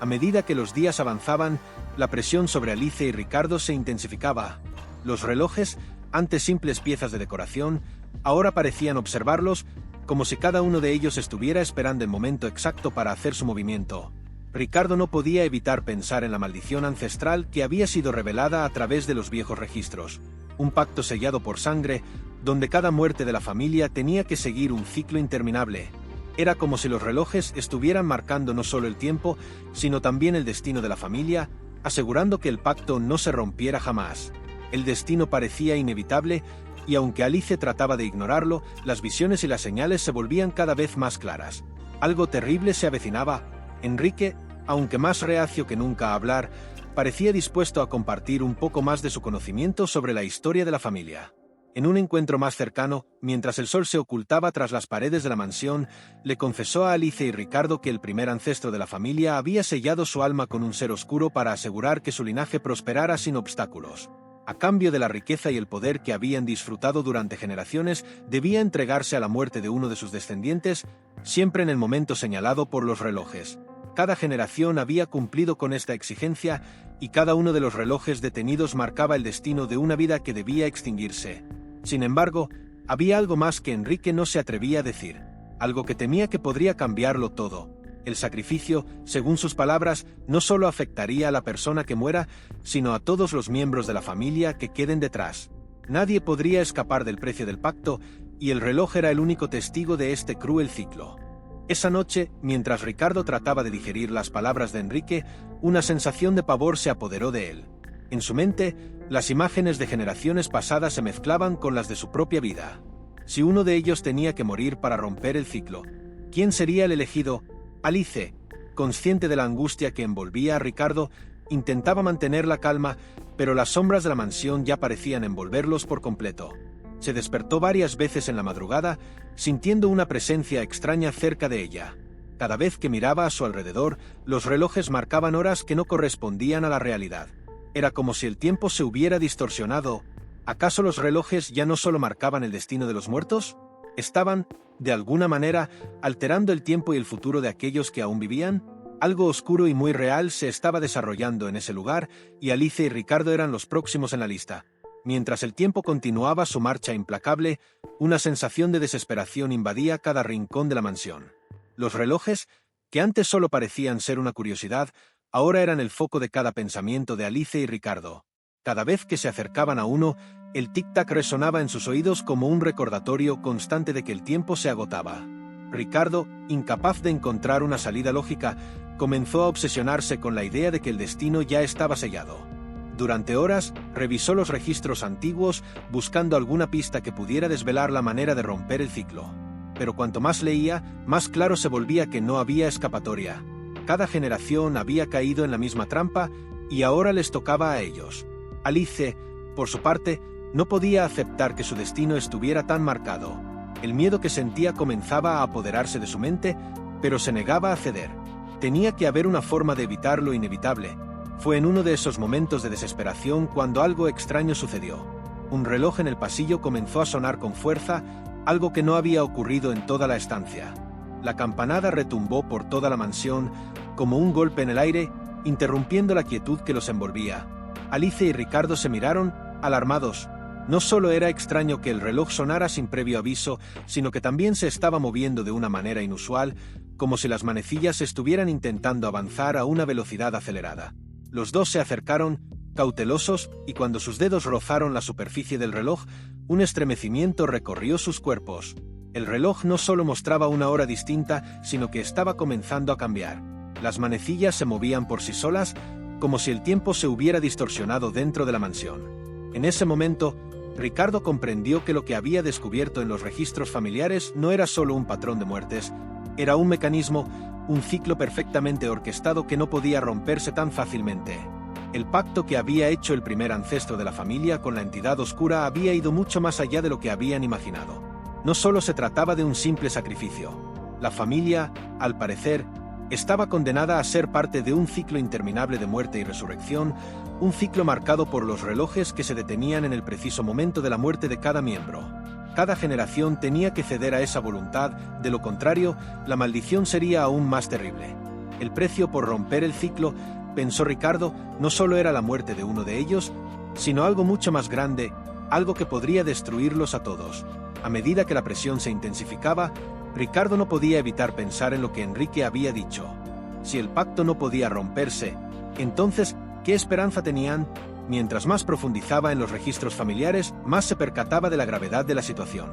A medida que los días avanzaban, la presión sobre Alice y Ricardo se intensificaba. Los relojes, antes simples piezas de decoración, ahora parecían observarlos, como si cada uno de ellos estuviera esperando el momento exacto para hacer su movimiento. Ricardo no podía evitar pensar en la maldición ancestral que había sido revelada a través de los viejos registros. Un pacto sellado por sangre, donde cada muerte de la familia tenía que seguir un ciclo interminable. Era como si los relojes estuvieran marcando no solo el tiempo, sino también el destino de la familia, asegurando que el pacto no se rompiera jamás. El destino parecía inevitable, y aunque Alice trataba de ignorarlo, las visiones y las señales se volvían cada vez más claras. Algo terrible se avecinaba. Enrique, aunque más reacio que nunca a hablar, parecía dispuesto a compartir un poco más de su conocimiento sobre la historia de la familia. En un encuentro más cercano, mientras el sol se ocultaba tras las paredes de la mansión, le confesó a Alice y Ricardo que el primer ancestro de la familia había sellado su alma con un ser oscuro para asegurar que su linaje prosperara sin obstáculos. A cambio de la riqueza y el poder que habían disfrutado durante generaciones, debía entregarse a la muerte de uno de sus descendientes, siempre en el momento señalado por los relojes. Cada generación había cumplido con esta exigencia, y cada uno de los relojes detenidos marcaba el destino de una vida que debía extinguirse. Sin embargo, había algo más que Enrique no se atrevía a decir, algo que temía que podría cambiarlo todo. El sacrificio, según sus palabras, no solo afectaría a la persona que muera, sino a todos los miembros de la familia que queden detrás. Nadie podría escapar del precio del pacto, y el reloj era el único testigo de este cruel ciclo. Esa noche, mientras Ricardo trataba de digerir las palabras de Enrique, una sensación de pavor se apoderó de él. En su mente, las imágenes de generaciones pasadas se mezclaban con las de su propia vida. Si uno de ellos tenía que morir para romper el ciclo, ¿quién sería el elegido? Alice, consciente de la angustia que envolvía a Ricardo, intentaba mantener la calma, pero las sombras de la mansión ya parecían envolverlos por completo. Se despertó varias veces en la madrugada, sintiendo una presencia extraña cerca de ella. Cada vez que miraba a su alrededor, los relojes marcaban horas que no correspondían a la realidad. Era como si el tiempo se hubiera distorsionado. ¿Acaso los relojes ya no solo marcaban el destino de los muertos? ¿Estaban, de alguna manera, alterando el tiempo y el futuro de aquellos que aún vivían? Algo oscuro y muy real se estaba desarrollando en ese lugar, y Alice y Ricardo eran los próximos en la lista. Mientras el tiempo continuaba su marcha implacable, una sensación de desesperación invadía cada rincón de la mansión. Los relojes, que antes solo parecían ser una curiosidad, ahora eran el foco de cada pensamiento de Alice y Ricardo. Cada vez que se acercaban a uno, el tic-tac resonaba en sus oídos como un recordatorio constante de que el tiempo se agotaba. Ricardo, incapaz de encontrar una salida lógica, comenzó a obsesionarse con la idea de que el destino ya estaba sellado. Durante horas, revisó los registros antiguos, buscando alguna pista que pudiera desvelar la manera de romper el ciclo. Pero cuanto más leía, más claro se volvía que no había escapatoria. Cada generación había caído en la misma trampa, y ahora les tocaba a ellos. Alice, por su parte, no podía aceptar que su destino estuviera tan marcado. El miedo que sentía comenzaba a apoderarse de su mente, pero se negaba a ceder. Tenía que haber una forma de evitar lo inevitable. Fue en uno de esos momentos de desesperación cuando algo extraño sucedió. Un reloj en el pasillo comenzó a sonar con fuerza, algo que no había ocurrido en toda la estancia. La campanada retumbó por toda la mansión, como un golpe en el aire, interrumpiendo la quietud que los envolvía. Alice y Ricardo se miraron, alarmados. No solo era extraño que el reloj sonara sin previo aviso, sino que también se estaba moviendo de una manera inusual, como si las manecillas estuvieran intentando avanzar a una velocidad acelerada. Los dos se acercaron, cautelosos, y cuando sus dedos rozaron la superficie del reloj, un estremecimiento recorrió sus cuerpos. El reloj no solo mostraba una hora distinta, sino que estaba comenzando a cambiar. Las manecillas se movían por sí solas, como si el tiempo se hubiera distorsionado dentro de la mansión. En ese momento, Ricardo comprendió que lo que había descubierto en los registros familiares no era solo un patrón de muertes, era un mecanismo, un ciclo perfectamente orquestado que no podía romperse tan fácilmente. El pacto que había hecho el primer ancestro de la familia con la entidad oscura había ido mucho más allá de lo que habían imaginado. No solo se trataba de un simple sacrificio. La familia, al parecer, estaba condenada a ser parte de un ciclo interminable de muerte y resurrección, un ciclo marcado por los relojes que se detenían en el preciso momento de la muerte de cada miembro. Cada generación tenía que ceder a esa voluntad, de lo contrario, la maldición sería aún más terrible. El precio por romper el ciclo, pensó Ricardo, no solo era la muerte de uno de ellos, sino algo mucho más grande, algo que podría destruirlos a todos. A medida que la presión se intensificaba, Ricardo no podía evitar pensar en lo que Enrique había dicho. Si el pacto no podía romperse, entonces, ¿qué esperanza tenían? Mientras más profundizaba en los registros familiares, más se percataba de la gravedad de la situación.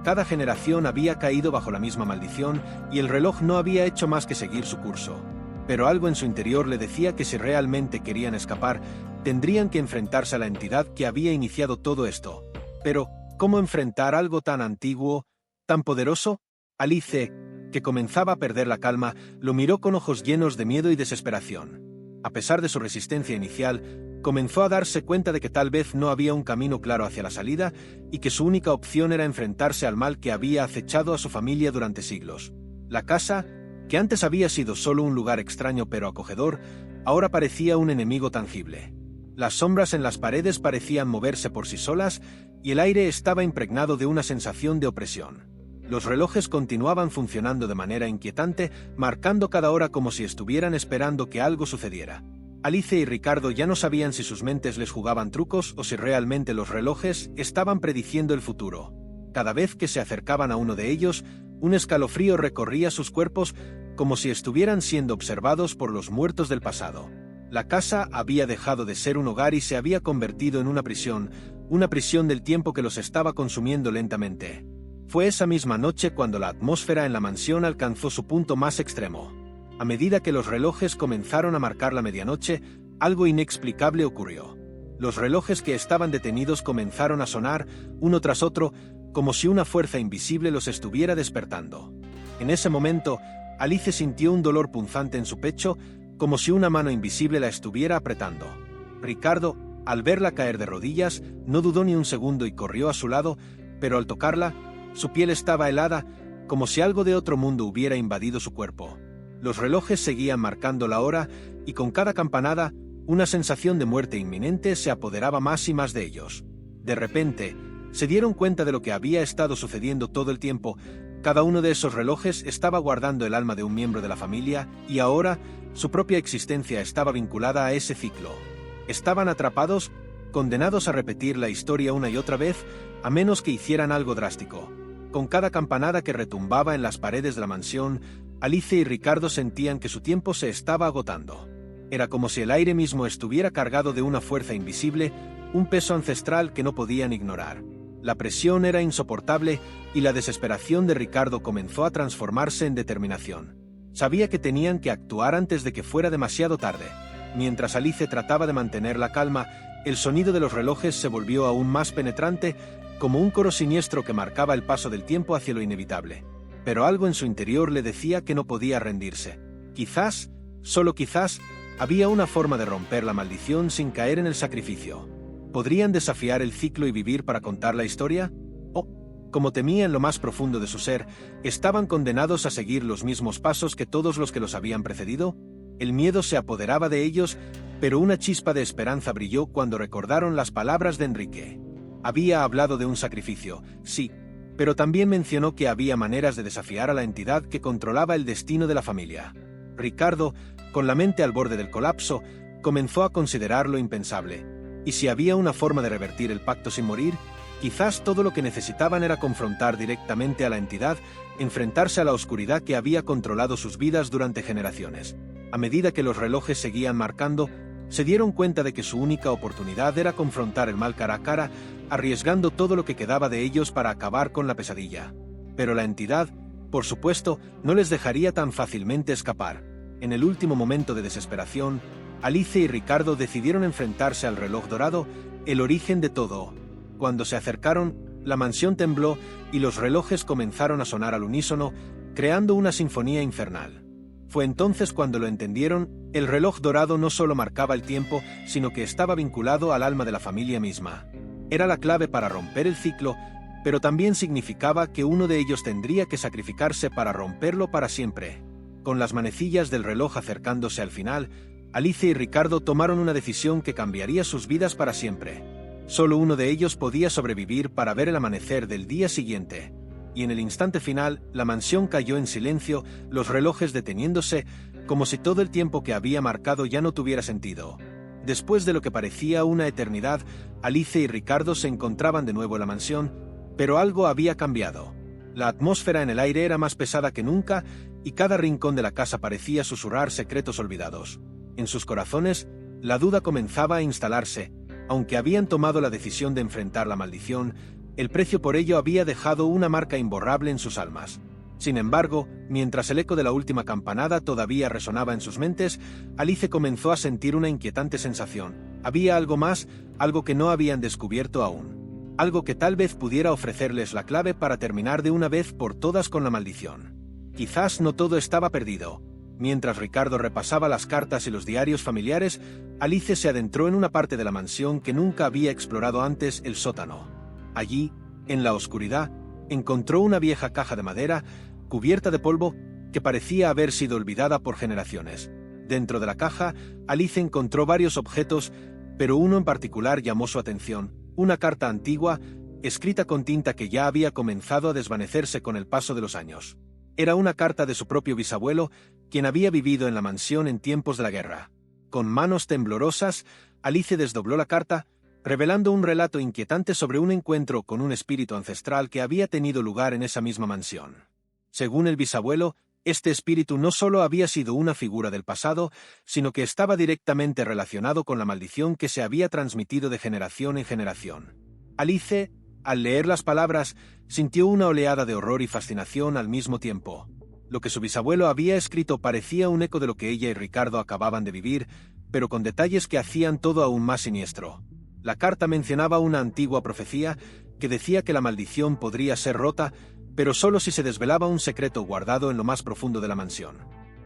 Cada generación había caído bajo la misma maldición y el reloj no había hecho más que seguir su curso. Pero algo en su interior le decía que si realmente querían escapar, tendrían que enfrentarse a la entidad que había iniciado todo esto. Pero, ¿cómo enfrentar algo tan antiguo, tan poderoso? Alice, que comenzaba a perder la calma, lo miró con ojos llenos de miedo y desesperación. A pesar de su resistencia inicial, Comenzó a darse cuenta de que tal vez no había un camino claro hacia la salida y que su única opción era enfrentarse al mal que había acechado a su familia durante siglos. La casa, que antes había sido solo un lugar extraño pero acogedor, ahora parecía un enemigo tangible. Las sombras en las paredes parecían moverse por sí solas y el aire estaba impregnado de una sensación de opresión. Los relojes continuaban funcionando de manera inquietante, marcando cada hora como si estuvieran esperando que algo sucediera. Alice y Ricardo ya no sabían si sus mentes les jugaban trucos o si realmente los relojes estaban prediciendo el futuro. Cada vez que se acercaban a uno de ellos, un escalofrío recorría sus cuerpos como si estuvieran siendo observados por los muertos del pasado. La casa había dejado de ser un hogar y se había convertido en una prisión del tiempo que los estaba consumiendo lentamente. Fue esa misma noche cuando la atmósfera en la mansión alcanzó su punto más extremo. A medida que los relojes comenzaron a marcar la medianoche, algo inexplicable ocurrió. Los relojes que estaban detenidos comenzaron a sonar, uno tras otro, como si una fuerza invisible los estuviera despertando. En ese momento, Alice sintió un dolor punzante en su pecho, como si una mano invisible la estuviera apretando. Ricardo, al verla caer de rodillas, no dudó ni un segundo y corrió a su lado, pero al tocarla, su piel estaba helada, como si algo de otro mundo hubiera invadido su cuerpo. Los relojes seguían marcando la hora, y con cada campanada, una sensación de muerte inminente se apoderaba más y más de ellos. De repente, se dieron cuenta de lo que había estado sucediendo todo el tiempo. Cada uno de esos relojes estaba guardando el alma de un miembro de la familia, y ahora, su propia existencia estaba vinculada a ese ciclo. Estaban atrapados, condenados a repetir la historia una y otra vez, a menos que hicieran algo drástico. Con cada campanada que retumbaba en las paredes de la mansión, Alice y Ricardo sentían que su tiempo se estaba agotando. Era como si el aire mismo estuviera cargado de una fuerza invisible, un peso ancestral que no podían ignorar. La presión era insoportable y la desesperación de Ricardo comenzó a transformarse en determinación. Sabía que tenían que actuar antes de que fuera demasiado tarde. Mientras Alice trataba de mantener la calma, el sonido de los relojes se volvió aún más penetrante, como un coro siniestro que marcaba el paso del tiempo hacia lo inevitable. Pero algo en su interior le decía que no podía rendirse. Quizás, solo quizás, había una forma de romper la maldición sin caer en el sacrificio. ¿Podrían desafiar el ciclo y vivir para contar la historia? ¿O, como temía en lo más profundo de su ser, estaban condenados a seguir los mismos pasos que todos los que los habían precedido? El miedo se apoderaba de ellos, pero una chispa de esperanza brilló cuando recordaron las palabras de Enrique. Había hablado de un sacrificio, sí, pero también mencionó que había maneras de desafiar a la entidad que controlaba el destino de la familia. Ricardo, con la mente al borde del colapso, comenzó a considerar lo impensable. ¿Y si había una forma de revertir el pacto sin morir? Quizás todo lo que necesitaban era confrontar directamente a la entidad, enfrentarse a la oscuridad que había controlado sus vidas durante generaciones. A medida que los relojes seguían marcando, se dieron cuenta de que su única oportunidad era confrontar el mal cara a cara, arriesgando todo lo que quedaba de ellos para acabar con la pesadilla. Pero la entidad, por supuesto, no les dejaría tan fácilmente escapar. En el último momento de desesperación, Alice y Ricardo decidieron enfrentarse al reloj dorado, el origen de todo. Cuando se acercaron, la mansión tembló y los relojes comenzaron a sonar al unísono, creando una sinfonía infernal. Fue entonces cuando lo entendieron: el reloj dorado no solo marcaba el tiempo, sino que estaba vinculado al alma de la familia misma. Era la clave para romper el ciclo, pero también significaba que uno de ellos tendría que sacrificarse para romperlo para siempre. Con las manecillas del reloj acercándose al final, Alice y Ricardo tomaron una decisión que cambiaría sus vidas para siempre. Solo uno de ellos podía sobrevivir para ver el amanecer del día siguiente. Y en el instante final, la mansión cayó en silencio, los relojes deteniéndose, como si todo el tiempo que había marcado ya no tuviera sentido. Después de lo que parecía una eternidad, Alice y Ricardo se encontraban de nuevo en la mansión, pero algo había cambiado. La atmósfera en el aire era más pesada que nunca, y cada rincón de la casa parecía susurrar secretos olvidados. En sus corazones, la duda comenzaba a instalarse. Aunque habían tomado la decisión de enfrentar la maldición, el precio por ello había dejado una marca imborrable en sus almas. Sin embargo, mientras el eco de la última campanada todavía resonaba en sus mentes, Alice comenzó a sentir una inquietante sensación. Había algo más, algo que no habían descubierto aún. Algo que tal vez pudiera ofrecerles la clave para terminar de una vez por todas con la maldición. Quizás no todo estaba perdido. Mientras Ricardo repasaba las cartas y los diarios familiares, Alice se adentró en una parte de la mansión que nunca había explorado antes, el sótano. Allí, en la oscuridad, encontró una vieja caja de madera, cubierta de polvo, que parecía haber sido olvidada por generaciones. Dentro de la caja, Alice encontró varios objetos, pero uno en particular llamó su atención: una carta antigua, escrita con tinta que ya había comenzado a desvanecerse con el paso de los años. Era una carta de su propio bisabuelo, quien había vivido en la mansión en tiempos de la guerra. Con manos temblorosas, Alice desdobló la carta, revelando un relato inquietante sobre un encuentro con un espíritu ancestral que había tenido lugar en esa misma mansión. Según el bisabuelo, este espíritu no solo había sido una figura del pasado, sino que estaba directamente relacionado con la maldición que se había transmitido de generación en generación. Alice, al leer las palabras, sintió una oleada de horror y fascinación al mismo tiempo. Lo que su bisabuelo había escrito parecía un eco de lo que ella y Ricardo acababan de vivir, pero con detalles que hacían todo aún más siniestro. La carta mencionaba una antigua profecía que decía que la maldición podría ser rota, pero solo si se desvelaba un secreto guardado en lo más profundo de la mansión.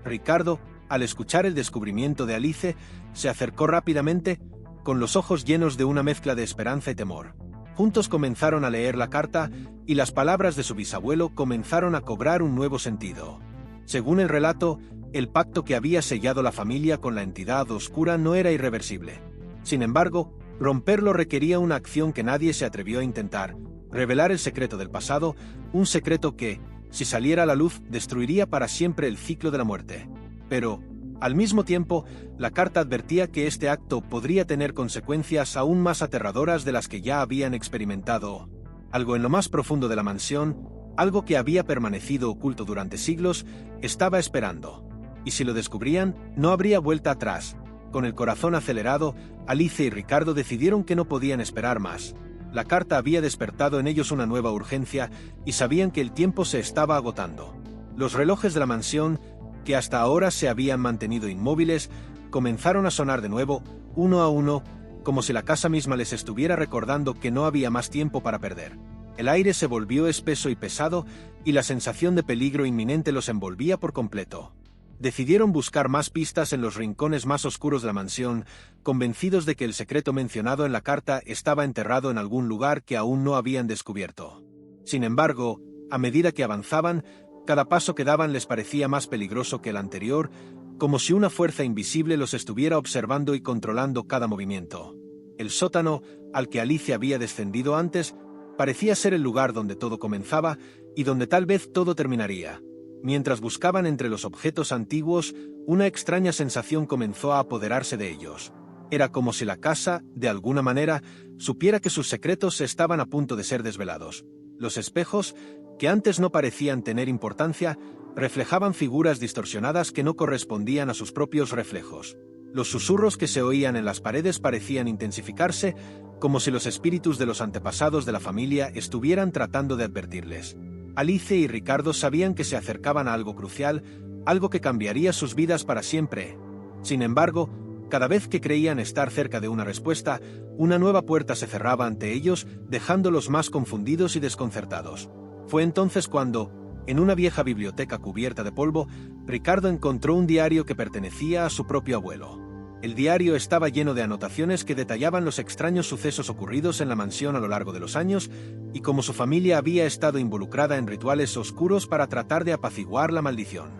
Ricardo, al escuchar el descubrimiento de Alice, se acercó rápidamente, con los ojos llenos de una mezcla de esperanza y temor. Juntos comenzaron a leer la carta, y las palabras de su bisabuelo comenzaron a cobrar un nuevo sentido. Según el relato, el pacto que había sellado la familia con la entidad oscura no era irreversible. Sin embargo, romperlo requería una acción que nadie se atrevió a intentar: revelar el secreto del pasado, un secreto que, si saliera a la luz, destruiría para siempre el ciclo de la muerte. Pero, al mismo tiempo, la carta advertía que este acto podría tener consecuencias aún más aterradoras de las que ya habían experimentado. Algo en lo más profundo de la mansión, algo que había permanecido oculto durante siglos, estaba esperando. Y si lo descubrían, no habría vuelta atrás. Con el corazón acelerado, Alice y Ricardo decidieron que no podían esperar más. La carta había despertado en ellos una nueva urgencia, y sabían que el tiempo se estaba agotando. Los relojes de la mansión, que hasta ahora se habían mantenido inmóviles, comenzaron a sonar de nuevo, uno a uno, como si la casa misma les estuviera recordando que no había más tiempo para perder. El aire se volvió espeso y pesado, y la sensación de peligro inminente los envolvía por completo. Decidieron buscar más pistas en los rincones más oscuros de la mansión, convencidos de que el secreto mencionado en la carta estaba enterrado en algún lugar que aún no habían descubierto. Sin embargo, a medida que avanzaban, cada paso que daban les parecía más peligroso que el anterior, como si una fuerza invisible los estuviera observando y controlando cada movimiento. El sótano, al que Alice había descendido antes, parecía ser el lugar donde todo comenzaba y donde tal vez todo terminaría. Mientras buscaban entre los objetos antiguos, una extraña sensación comenzó a apoderarse de ellos. Era como si la casa, de alguna manera, supiera que sus secretos estaban a punto de ser desvelados. Los espejos, que antes no parecían tener importancia, reflejaban figuras distorsionadas que no correspondían a sus propios reflejos. Los susurros que se oían en las paredes parecían intensificarse, como si los espíritus de los antepasados de la familia estuvieran tratando de advertirles. Alice y Ricardo sabían que se acercaban a algo crucial, algo que cambiaría sus vidas para siempre. Sin embargo, cada vez que creían estar cerca de una respuesta, una nueva puerta se cerraba ante ellos, dejándolos más confundidos y desconcertados. Fue entonces cuando, en una vieja biblioteca cubierta de polvo, Ricardo encontró un diario que pertenecía a su propio abuelo. El diario estaba lleno de anotaciones que detallaban los extraños sucesos ocurridos en la mansión a lo largo de los años y cómo su familia había estado involucrada en rituales oscuros para tratar de apaciguar la maldición.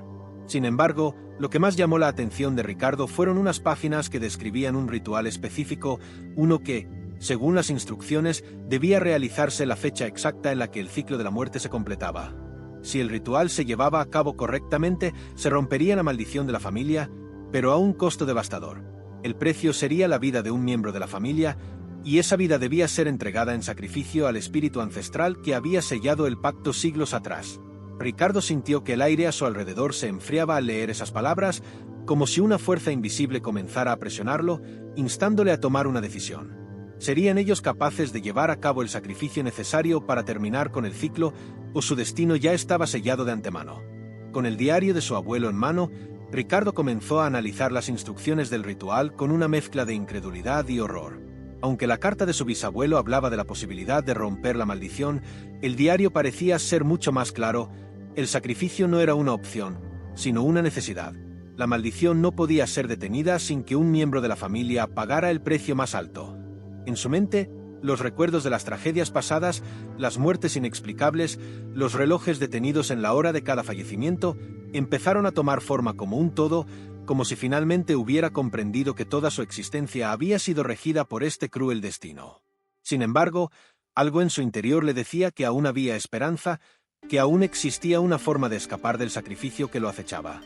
Sin embargo, lo que más llamó la atención de Ricardo fueron unas páginas que describían un ritual específico, uno que, según las instrucciones, debía realizarse la fecha exacta en la que el ciclo de la muerte se completaba. Si el ritual se llevaba a cabo correctamente, se rompería la maldición de la familia, pero a un costo devastador. El precio sería la vida de un miembro de la familia, y esa vida debía ser entregada en sacrificio al espíritu ancestral que había sellado el pacto siglos atrás. Ricardo sintió que el aire a su alrededor se enfriaba al leer esas palabras, como si una fuerza invisible comenzara a presionarlo, instándole a tomar una decisión. ¿Serían ellos capaces de llevar a cabo el sacrificio necesario para terminar con el ciclo, o su destino ya estaba sellado de antemano? Con el diario de su abuelo en mano, Ricardo comenzó a analizar las instrucciones del ritual con una mezcla de incredulidad y horror. Aunque la carta de su bisabuelo hablaba de la posibilidad de romper la maldición, el diario parecía ser mucho más claro: el sacrificio no era una opción, sino una necesidad. La maldición no podía ser detenida sin que un miembro de la familia pagara el precio más alto. En su mente, los recuerdos de las tragedias pasadas, las muertes inexplicables, los relojes detenidos en la hora de cada fallecimiento, empezaron a tomar forma como un todo, como si finalmente hubiera comprendido que toda su existencia había sido regida por este cruel destino. Sin embargo, algo en su interior le decía que aún había esperanza, que aún existía una forma de escapar del sacrificio que lo acechaba.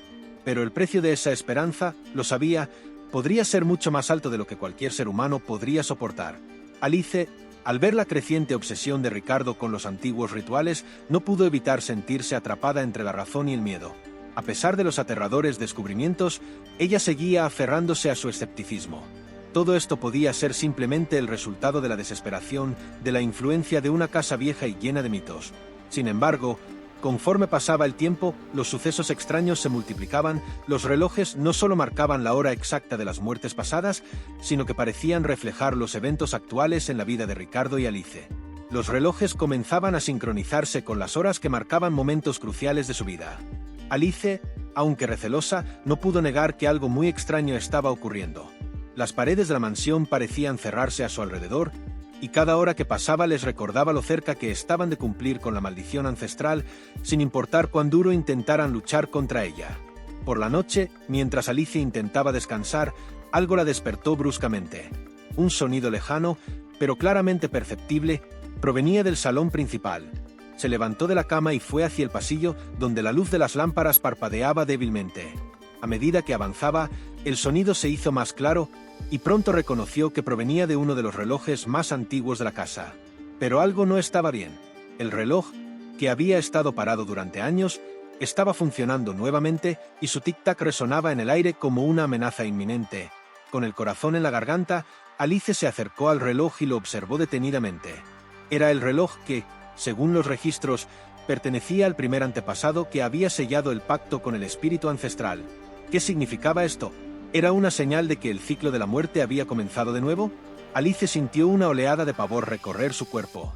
Pero el precio de esa esperanza, lo sabía, podría ser mucho más alto de lo que cualquier ser humano podría soportar. Alice, al ver la creciente obsesión de Ricardo con los antiguos rituales, no pudo evitar sentirse atrapada entre la razón y el miedo. A pesar de los aterradores descubrimientos, ella seguía aferrándose a su escepticismo. Todo esto podía ser simplemente el resultado de la desesperación, de la influencia de una casa vieja y llena de mitos. Sin embargo, conforme pasaba el tiempo, los sucesos extraños se multiplicaban, los relojes no solo marcaban la hora exacta de las muertes pasadas, sino que parecían reflejar los eventos actuales en la vida de Ricardo y Alice. Los relojes comenzaban a sincronizarse con las horas que marcaban momentos cruciales de su vida. Alice, aunque recelosa, no pudo negar que algo muy extraño estaba ocurriendo. Las paredes de la mansión parecían cerrarse a su alrededor, y cada hora que pasaba les recordaba lo cerca que estaban de cumplir con la maldición ancestral, sin importar cuán duro intentaran luchar contra ella. Por la noche, mientras Alice intentaba descansar, algo la despertó bruscamente. Un sonido lejano, pero claramente perceptible, provenía del salón principal. Se levantó de la cama y fue hacia el pasillo, donde la luz de las lámparas parpadeaba débilmente. A medida que avanzaba, el sonido se hizo más claro, y pronto reconoció que provenía de uno de los relojes más antiguos de la casa. Pero algo no estaba bien. El reloj, que había estado parado durante años, estaba funcionando nuevamente y su tic-tac resonaba en el aire como una amenaza inminente. Con el corazón en la garganta, Alice se acercó al reloj y lo observó detenidamente. Era el reloj que, según los registros, pertenecía al primer antepasado que había sellado el pacto con el espíritu ancestral. ¿Qué significaba esto? ¿Era una señal de que el ciclo de la muerte había comenzado de nuevo? Alice sintió una oleada de pavor recorrer su cuerpo.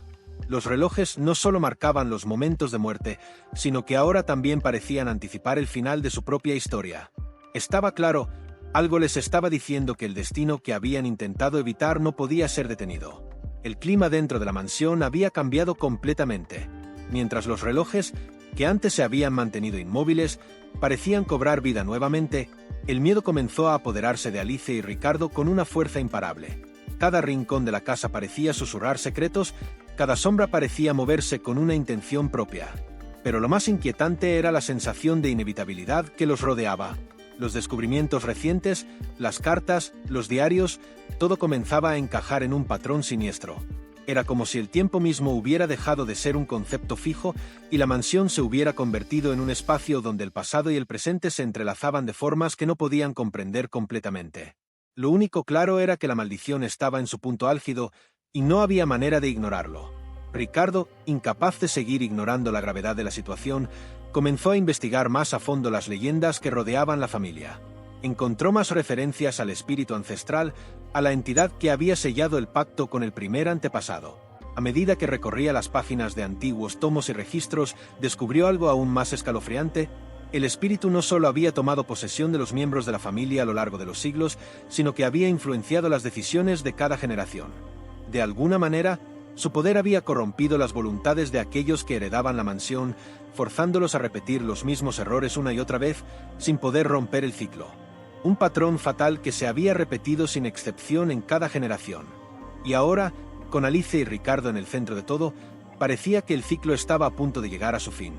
Los relojes no solo marcaban los momentos de muerte, sino que ahora también parecían anticipar el final de su propia historia. Estaba claro, algo les estaba diciendo que el destino que habían intentado evitar no podía ser detenido. El clima dentro de la mansión había cambiado completamente. Mientras los relojes, que antes se habían mantenido inmóviles, parecían cobrar vida nuevamente, el miedo comenzó a apoderarse de Alice y Ricardo con una fuerza imparable. Cada rincón de la casa parecía susurrar secretos, cada sombra parecía moverse con una intención propia. Pero lo más inquietante era la sensación de inevitabilidad que los rodeaba. Los descubrimientos recientes, las cartas, los diarios, todo comenzaba a encajar en un patrón siniestro. Era como si el tiempo mismo hubiera dejado de ser un concepto fijo y la mansión se hubiera convertido en un espacio donde el pasado y el presente se entrelazaban de formas que no podían comprender completamente. Lo único claro era que la maldición estaba en su punto álgido y no había manera de ignorarlo. Ricardo, incapaz de seguir ignorando la gravedad de la situación, comenzó a investigar más a fondo las leyendas que rodeaban la familia. Encontró más referencias al espíritu ancestral, a la entidad que había sellado el pacto con el primer antepasado. A medida que recorría las páginas de antiguos tomos y registros, descubrió algo aún más escalofriante. El espíritu no solo había tomado posesión de los miembros de la familia a lo largo de los siglos, sino que había influenciado las decisiones de cada generación. De alguna manera, su poder había corrompido las voluntades de aquellos que heredaban la mansión, forzándolos a repetir los mismos errores una y otra vez, sin poder romper el ciclo. Un patrón fatal que se había repetido sin excepción en cada generación. Y ahora, con Alice y Ricardo en el centro de todo, parecía que el ciclo estaba a punto de llegar a su fin.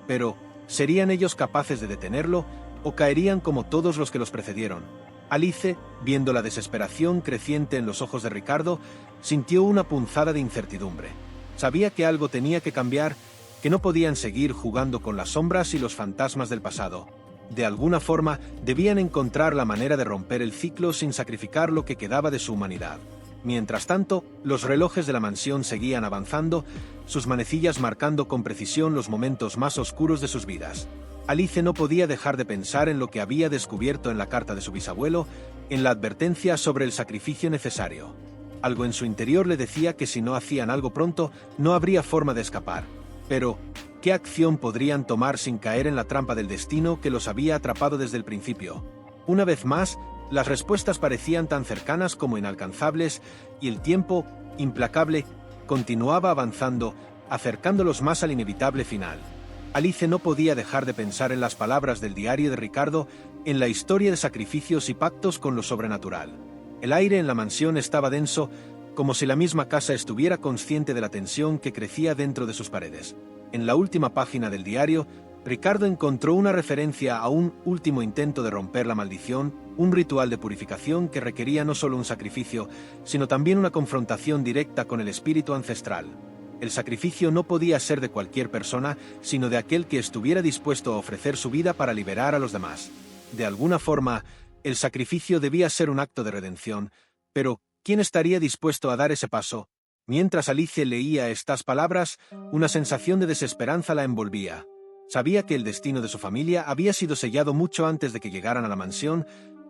Pero, ¿serían ellos capaces de detenerlo o caerían como todos los que los precedieron? Alice, viendo la desesperación creciente en los ojos de Ricardo, sintió una punzada de incertidumbre. Sabía que algo tenía que cambiar, que no podían seguir jugando con las sombras y los fantasmas del pasado. De alguna forma, debían encontrar la manera de romper el ciclo sin sacrificar lo que quedaba de su humanidad. Mientras tanto, los relojes de la mansión seguían avanzando, sus manecillas marcando con precisión los momentos más oscuros de sus vidas. Alice no podía dejar de pensar en lo que había descubierto en la carta de su bisabuelo, en la advertencia sobre el sacrificio necesario. Algo en su interior le decía que si no hacían algo pronto, no habría forma de escapar. Pero, ¿qué acción podrían tomar sin caer en la trampa del destino que los había atrapado desde el principio? Una vez más, las respuestas parecían tan cercanas como inalcanzables, y el tiempo, implacable, continuaba avanzando, acercándolos más al inevitable final. Alice no podía dejar de pensar en las palabras del diario de Ricardo, en la historia de sacrificios y pactos con lo sobrenatural. El aire en la mansión estaba denso, como si la misma casa estuviera consciente de la tensión que crecía dentro de sus paredes. En la última página del diario, Ricardo encontró una referencia a un último intento de romper la maldición, un ritual de purificación que requería no solo un sacrificio, sino también una confrontación directa con el espíritu ancestral. El sacrificio no podía ser de cualquier persona, sino de aquel que estuviera dispuesto a ofrecer su vida para liberar a los demás. De alguna forma, el sacrificio debía ser un acto de redención, pero ¿quién estaría dispuesto a dar ese paso? Mientras Alice leía estas palabras, una sensación de desesperanza la envolvía. Sabía que el destino de su familia había sido sellado mucho antes de que llegaran a la mansión,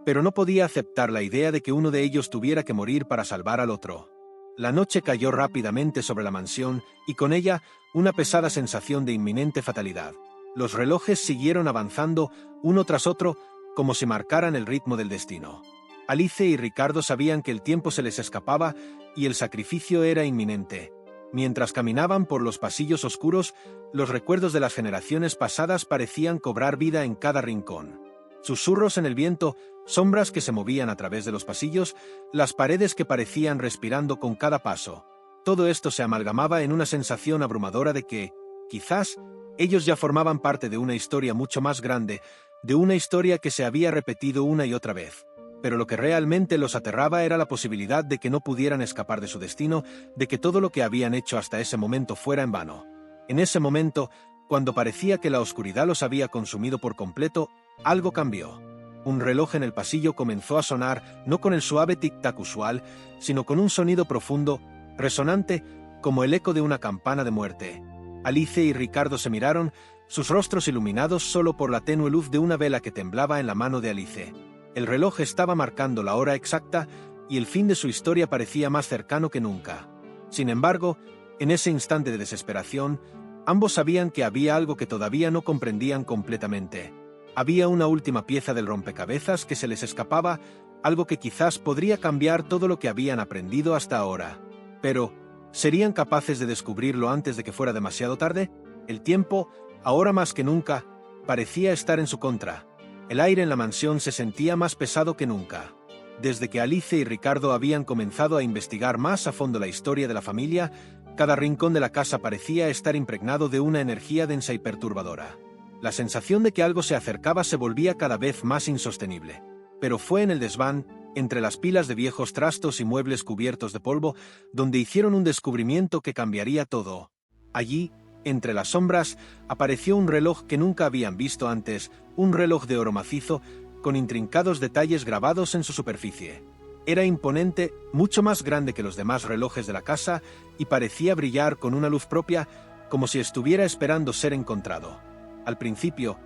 pero no podía aceptar la idea de que uno de ellos tuviera que morir para salvar al otro. La noche cayó rápidamente sobre la mansión, y con ella, una pesada sensación de inminente fatalidad. Los relojes siguieron avanzando, uno tras otro, como si marcaran el ritmo del destino. Alice y Ricardo sabían que el tiempo se les escapaba y el sacrificio era inminente. Mientras caminaban por los pasillos oscuros, los recuerdos de las generaciones pasadas parecían cobrar vida en cada rincón. Susurros en el viento, sombras que se movían a través de los pasillos, las paredes que parecían respirando con cada paso. Todo esto se amalgamaba en una sensación abrumadora de que, quizás, ellos ya formaban parte de una historia mucho más grande, de una historia que se había repetido una y otra vez. Pero lo que realmente los aterraba era la posibilidad de que no pudieran escapar de su destino, de que todo lo que habían hecho hasta ese momento fuera en vano. En ese momento, cuando parecía que la oscuridad los había consumido por completo, algo cambió. Un reloj en el pasillo comenzó a sonar, no con el suave tic-tac usual, sino con un sonido profundo, resonante, como el eco de una campana de muerte. Alice y Ricardo se miraron, sus rostros iluminados solo por la tenue luz de una vela que temblaba en la mano de Alice. El reloj estaba marcando la hora exacta y el fin de su historia parecía más cercano que nunca. Sin embargo, en ese instante de desesperación, ambos sabían que había algo que todavía no comprendían completamente. Había una última pieza del rompecabezas que se les escapaba, algo que quizás podría cambiar todo lo que habían aprendido hasta ahora. Pero, ¿serían capaces de descubrirlo antes de que fuera demasiado tarde? El tiempo, ahora más que nunca, parecía estar en su contra. El aire en la mansión se sentía más pesado que nunca. Desde que Alice y Ricardo habían comenzado a investigar más a fondo la historia de la familia, cada rincón de la casa parecía estar impregnado de una energía densa y perturbadora. La sensación de que algo se acercaba se volvía cada vez más insostenible. Pero fue en el desván, entre las pilas de viejos trastos y muebles cubiertos de polvo, donde hicieron un descubrimiento que cambiaría todo. Allí, entre las sombras, apareció un reloj que nunca habían visto antes, un reloj de oro macizo, con intrincados detalles grabados en su superficie. Era imponente, mucho más grande que los demás relojes de la casa, y parecía brillar con una luz propia, como si estuviera esperando ser encontrado. Al principio,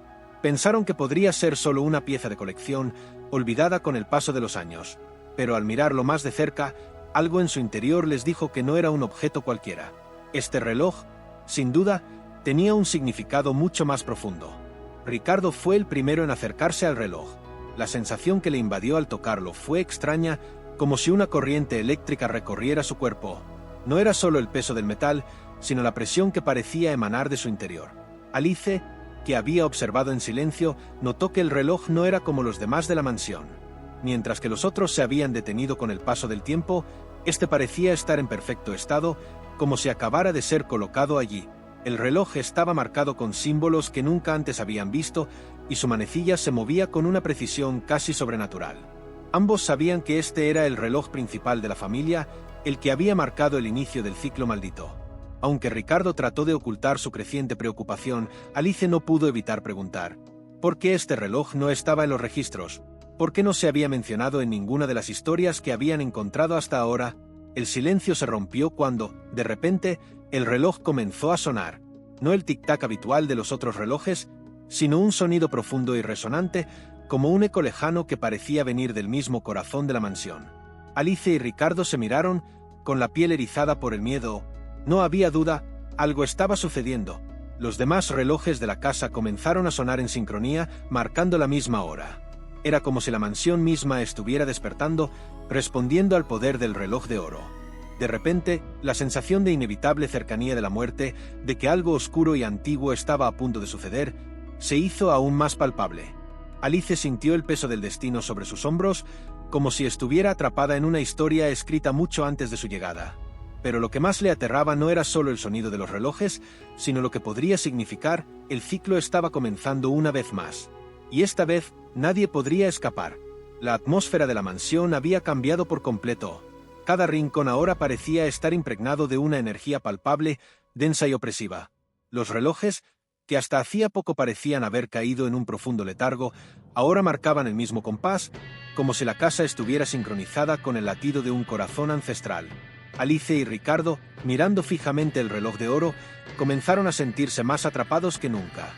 pensaron que podría ser solo una pieza de colección, olvidada con el paso de los años. Pero al mirarlo más de cerca, algo en su interior les dijo que no era un objeto cualquiera. Este reloj, sin duda, tenía un significado mucho más profundo. Ricardo fue el primero en acercarse al reloj. La sensación que le invadió al tocarlo fue extraña, como si una corriente eléctrica recorriera su cuerpo. No era solo el peso del metal, sino la presión que parecía emanar de su interior. Alice, que había observado en silencio, notó que el reloj no era como los demás de la mansión. Mientras que los otros se habían detenido con el paso del tiempo, este parecía estar en perfecto estado, como si acabara de ser colocado allí. El reloj estaba marcado con símbolos que nunca antes habían visto, y su manecilla se movía con una precisión casi sobrenatural. Ambos sabían que este era el reloj principal de la familia, el que había marcado el inicio del ciclo maldito. Aunque Ricardo trató de ocultar su creciente preocupación, Alice no pudo evitar preguntar: ¿por qué este reloj no estaba en los registros? ¿Por qué no se había mencionado en ninguna de las historias que habían encontrado hasta ahora? El silencio se rompió cuando, de repente, el reloj comenzó a sonar. No el tic-tac habitual de los otros relojes, sino un sonido profundo y resonante, como un eco lejano que parecía venir del mismo corazón de la mansión. Alice y Ricardo se miraron, con la piel erizada por el miedo. No había duda, algo estaba sucediendo. Los demás relojes de la casa comenzaron a sonar en sincronía, marcando la misma hora. Era como si la mansión misma estuviera despertando, respondiendo al poder del reloj de oro. De repente, la sensación de inevitable cercanía de la muerte, de que algo oscuro y antiguo estaba a punto de suceder, se hizo aún más palpable. Alice sintió el peso del destino sobre sus hombros, como si estuviera atrapada en una historia escrita mucho antes de su llegada. Pero lo que más le aterraba no era solo el sonido de los relojes, sino lo que podría significar: el ciclo estaba comenzando una vez más. Y esta vez, nadie podría escapar. La atmósfera de la mansión había cambiado por completo. Cada rincón ahora parecía estar impregnado de una energía palpable, densa y opresiva. Los relojes, que hasta hacía poco parecían haber caído en un profundo letargo, ahora marcaban el mismo compás, como si la casa estuviera sincronizada con el latido de un corazón ancestral. Alice y Ricardo, mirando fijamente el reloj de oro, comenzaron a sentirse más atrapados que nunca.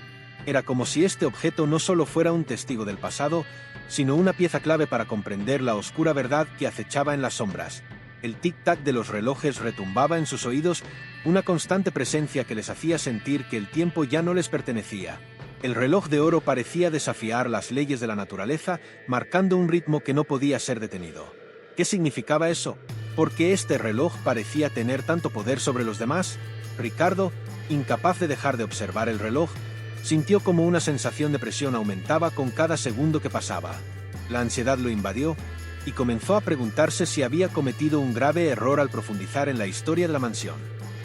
Era como si este objeto no solo fuera un testigo del pasado, sino una pieza clave para comprender la oscura verdad que acechaba en las sombras. El tic-tac de los relojes retumbaba en sus oídos, una constante presencia que les hacía sentir que el tiempo ya no les pertenecía. El reloj de oro parecía desafiar las leyes de la naturaleza, marcando un ritmo que no podía ser detenido. ¿Qué significaba eso? ¿Por qué este reloj parecía tener tanto poder sobre los demás? Ricardo, incapaz de dejar de observar el reloj, sintió como una sensación de presión aumentaba con cada segundo que pasaba. La ansiedad lo invadió y comenzó a preguntarse si había cometido un grave error al profundizar en la historia de la mansión.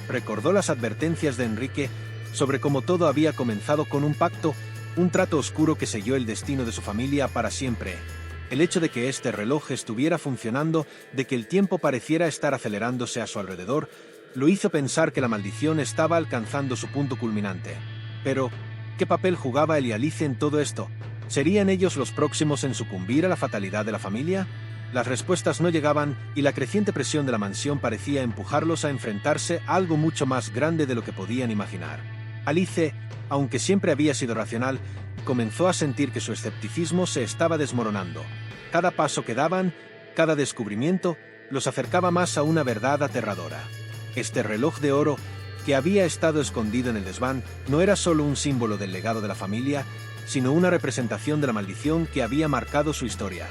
Recordó las advertencias de Enrique sobre cómo todo había comenzado con un pacto, un trato oscuro que selló el destino de su familia para siempre. El hecho de que este reloj estuviera funcionando, de que el tiempo pareciera estar acelerándose a su alrededor, lo hizo pensar que la maldición estaba alcanzando su punto culminante. Pero, ¿qué papel jugaba él y Alice en todo esto? ¿Serían ellos los próximos en sucumbir a la fatalidad de la familia? Las respuestas no llegaban y la creciente presión de la mansión parecía empujarlos a enfrentarse a algo mucho más grande de lo que podían imaginar. Alice, aunque siempre había sido racional, comenzó a sentir que su escepticismo se estaba desmoronando. Cada paso que daban, cada descubrimiento, los acercaba más a una verdad aterradora. Este reloj de oro, que había estado escondido en el desván, no era solo un símbolo del legado de la familia, sino una representación de la maldición que había marcado su historia.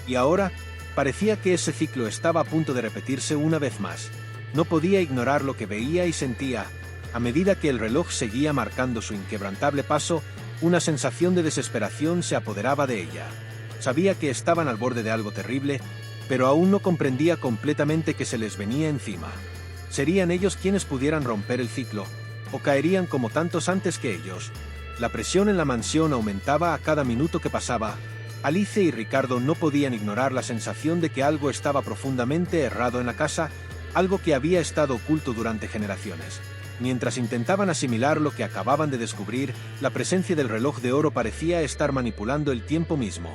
Y ahora, parecía que ese ciclo estaba a punto de repetirse una vez más. No podía ignorar lo que veía y sentía. A medida que el reloj seguía marcando su inquebrantable paso, una sensación de desesperación se apoderaba de ella. Sabía que estaban al borde de algo terrible, pero aún no comprendía completamente que se les venía encima. ¿Serían ellos quienes pudieran romper el ciclo, o caerían como tantos antes que ellos? La presión en la mansión aumentaba a cada minuto que pasaba. Alice y Ricardo no podían ignorar la sensación de que algo estaba profundamente errado en la casa, algo que había estado oculto durante generaciones. Mientras intentaban asimilar lo que acababan de descubrir, la presencia del reloj de oro parecía estar manipulando el tiempo mismo.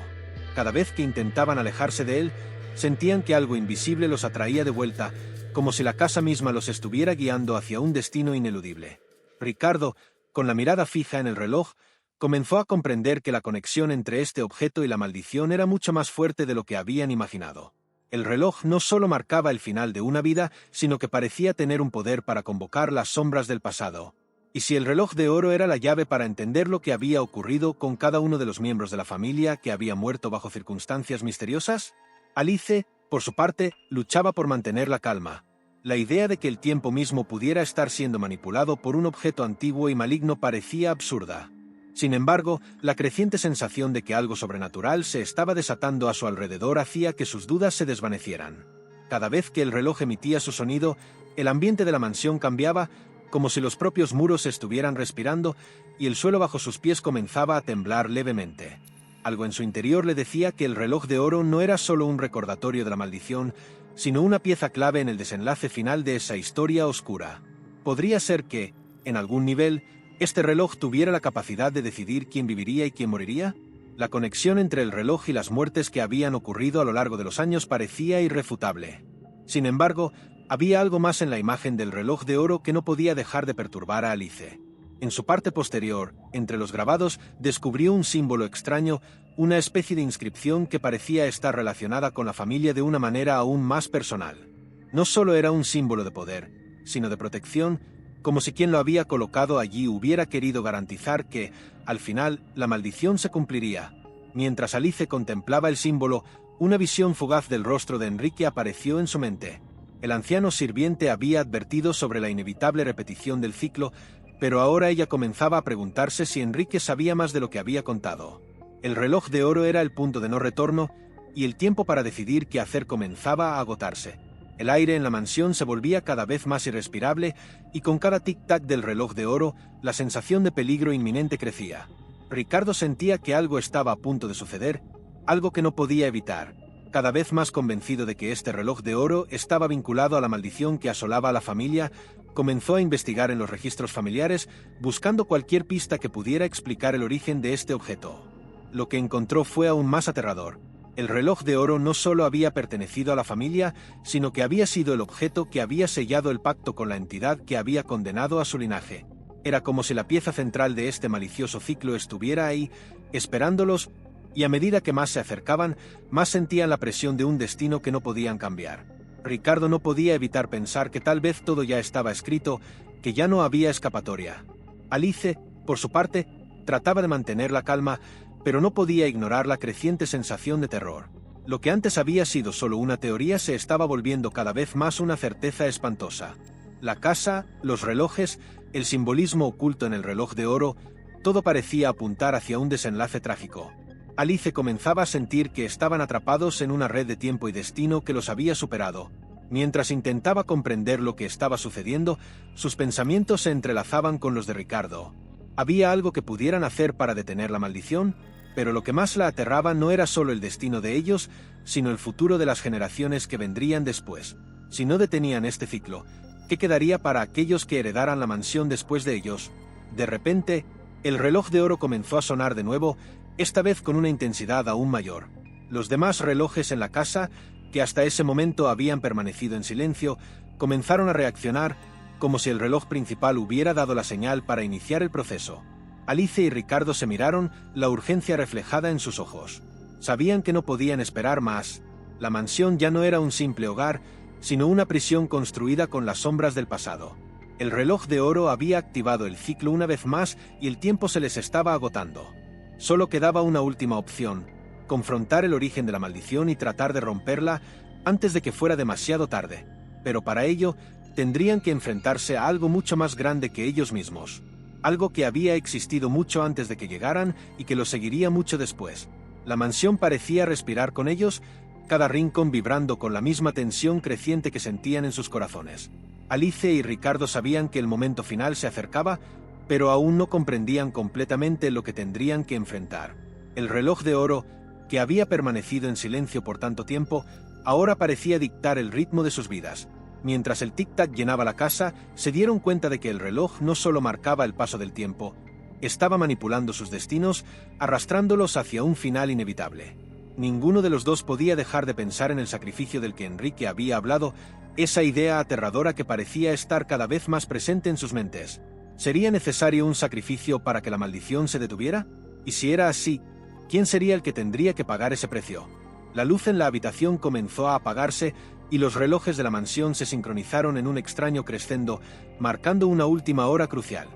Cada vez que intentaban alejarse de él, sentían que algo invisible los atraía de vuelta, como si la casa misma los estuviera guiando hacia un destino ineludible. Ricardo, con la mirada fija en el reloj, comenzó a comprender que la conexión entre este objeto y la maldición era mucho más fuerte de lo que habían imaginado. El reloj no solo marcaba el final de una vida, sino que parecía tener un poder para convocar las sombras del pasado. ¿Y si el reloj de oro era la llave para entender lo que había ocurrido con cada uno de los miembros de la familia que había muerto bajo circunstancias misteriosas? Alice, por su parte, luchaba por mantener la calma. La idea de que el tiempo mismo pudiera estar siendo manipulado por un objeto antiguo y maligno parecía absurda. Sin embargo, la creciente sensación de que algo sobrenatural se estaba desatando a su alrededor hacía que sus dudas se desvanecieran. Cada vez que el reloj emitía su sonido, el ambiente de la mansión cambiaba, como si los propios muros estuvieran respirando y el suelo bajo sus pies comenzaba a temblar levemente. Algo en su interior le decía que el reloj de oro no era solo un recordatorio de la maldición, sino una pieza clave en el desenlace final de esa historia oscura. Podría ser que, en algún nivel, ¿este reloj tuviera la capacidad de decidir quién viviría y quién moriría? La conexión entre el reloj y las muertes que habían ocurrido a lo largo de los años parecía irrefutable. Sin embargo, había algo más en la imagen del reloj de oro que no podía dejar de perturbar a Alice. En su parte posterior, entre los grabados, descubrió un símbolo extraño, una especie de inscripción que parecía estar relacionada con la familia de una manera aún más personal. No solo era un símbolo de poder, sino de protección, como si quien lo había colocado allí hubiera querido garantizar que, al final, la maldición se cumpliría. Mientras Alice contemplaba el símbolo, una visión fugaz del rostro de Enrique apareció en su mente. El anciano sirviente había advertido sobre la inevitable repetición del ciclo, pero ahora ella comenzaba a preguntarse si Enrique sabía más de lo que había contado. El reloj de oro era el punto de no retorno, y el tiempo para decidir qué hacer comenzaba a agotarse. El aire en la mansión se volvía cada vez más irrespirable, y con cada tic-tac del reloj de oro, la sensación de peligro inminente crecía. Ricardo sentía que algo estaba a punto de suceder, algo que no podía evitar. Cada vez más convencido de que este reloj de oro estaba vinculado a la maldición que asolaba a la familia, comenzó a investigar en los registros familiares, buscando cualquier pista que pudiera explicar el origen de este objeto. Lo que encontró fue aún más aterrador. El reloj de oro no solo había pertenecido a la familia, sino que había sido el objeto que había sellado el pacto con la entidad que había condenado a su linaje. Era como si la pieza central de este malicioso ciclo estuviera ahí, esperándolos, y a medida que más se acercaban, más sentían la presión de un destino que no podían cambiar. Ricardo no podía evitar pensar que tal vez todo ya estaba escrito, que ya no había escapatoria. Alice, por su parte, trataba de mantener la calma, pero no podía ignorar la creciente sensación de terror. Lo que antes había sido solo una teoría se estaba volviendo cada vez más una certeza espantosa. La casa, los relojes, el simbolismo oculto en el reloj de oro, todo parecía apuntar hacia un desenlace trágico. Alice comenzaba a sentir que estaban atrapados en una red de tiempo y destino que los había superado. Mientras intentaba comprender lo que estaba sucediendo, sus pensamientos se entrelazaban con los de Ricardo. ¿Había algo que pudieran hacer para detener la maldición? Pero lo que más la aterraba no era solo el destino de ellos, sino el futuro de las generaciones que vendrían después. Si no detenían este ciclo, ¿qué quedaría para aquellos que heredaran la mansión después de ellos? De repente, el reloj de oro comenzó a sonar de nuevo, esta vez con una intensidad aún mayor. Los demás relojes en la casa, que hasta ese momento habían permanecido en silencio, comenzaron a reaccionar, como si el reloj principal hubiera dado la señal para iniciar el proceso. Alice y Ricardo se miraron, la urgencia reflejada en sus ojos. Sabían que no podían esperar más. La mansión ya no era un simple hogar, sino una prisión construida con las sombras del pasado. El reloj de oro había activado el ciclo una vez más y el tiempo se les estaba agotando. Solo quedaba una última opción: confrontar el origen de la maldición y tratar de romperla antes de que fuera demasiado tarde. Pero para ello, tendrían que enfrentarse a algo mucho más grande que ellos mismos. Algo que había existido mucho antes de que llegaran y que lo seguiría mucho después. La mansión parecía respirar con ellos, cada rincón vibrando con la misma tensión creciente que sentían en sus corazones. Alice y Ricardo sabían que el momento final se acercaba, pero aún no comprendían completamente lo que tendrían que enfrentar. El reloj de oro, que había permanecido en silencio por tanto tiempo, ahora parecía dictar el ritmo de sus vidas. Mientras el tic-tac llenaba la casa, se dieron cuenta de que el reloj no solo marcaba el paso del tiempo, estaba manipulando sus destinos, arrastrándolos hacia un final inevitable. Ninguno de los dos podía dejar de pensar en el sacrificio del que Enrique había hablado, esa idea aterradora que parecía estar cada vez más presente en sus mentes. ¿Sería necesario un sacrificio para que la maldición se detuviera? Y si era así, ¿quién sería el que tendría que pagar ese precio? La luz en la habitación comenzó a apagarse y los relojes de la mansión se sincronizaron en un extraño crescendo, marcando una última hora crucial.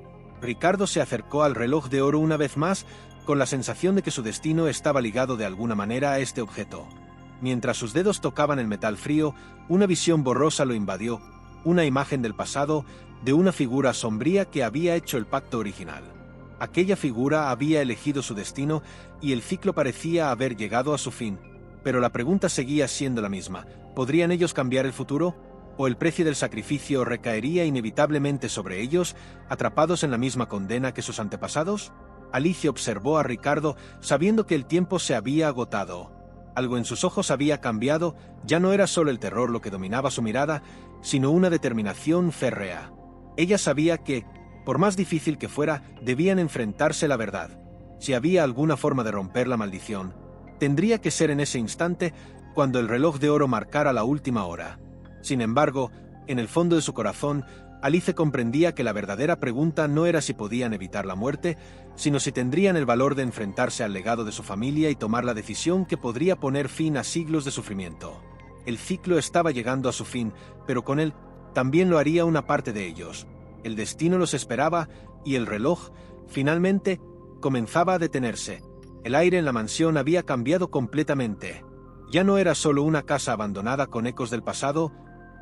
Ricardo se acercó al reloj de oro una vez más, con la sensación de que su destino estaba ligado de alguna manera a este objeto. Mientras sus dedos tocaban el metal frío, una visión borrosa lo invadió, una imagen del pasado, de una figura sombría que había hecho el pacto original. Aquella figura había elegido su destino y el ciclo parecía haber llegado a su fin. Pero la pregunta seguía siendo la misma: ¿podrían ellos cambiar el futuro? ¿O el precio del sacrificio recaería inevitablemente sobre ellos, atrapados en la misma condena que sus antepasados? Alice observó a Ricardo, sabiendo que el tiempo se había agotado. Algo en sus ojos había cambiado, ya no era solo el terror lo que dominaba su mirada, sino una determinación férrea. Ella sabía que, por más difícil que fuera, debían enfrentarse a la verdad. Si había alguna forma de romper la maldición, tendría que ser en ese instante, cuando el reloj de oro marcara la última hora. Sin embargo, en el fondo de su corazón, Alice comprendía que la verdadera pregunta no era si podían evitar la muerte, sino si tendrían el valor de enfrentarse al legado de su familia y tomar la decisión que podría poner fin a siglos de sufrimiento. El ciclo estaba llegando a su fin, pero con él también lo haría una parte de ellos. El destino los esperaba, y el reloj, finalmente, comenzaba a detenerse. El aire en la mansión había cambiado completamente. Ya no era solo una casa abandonada con ecos del pasado,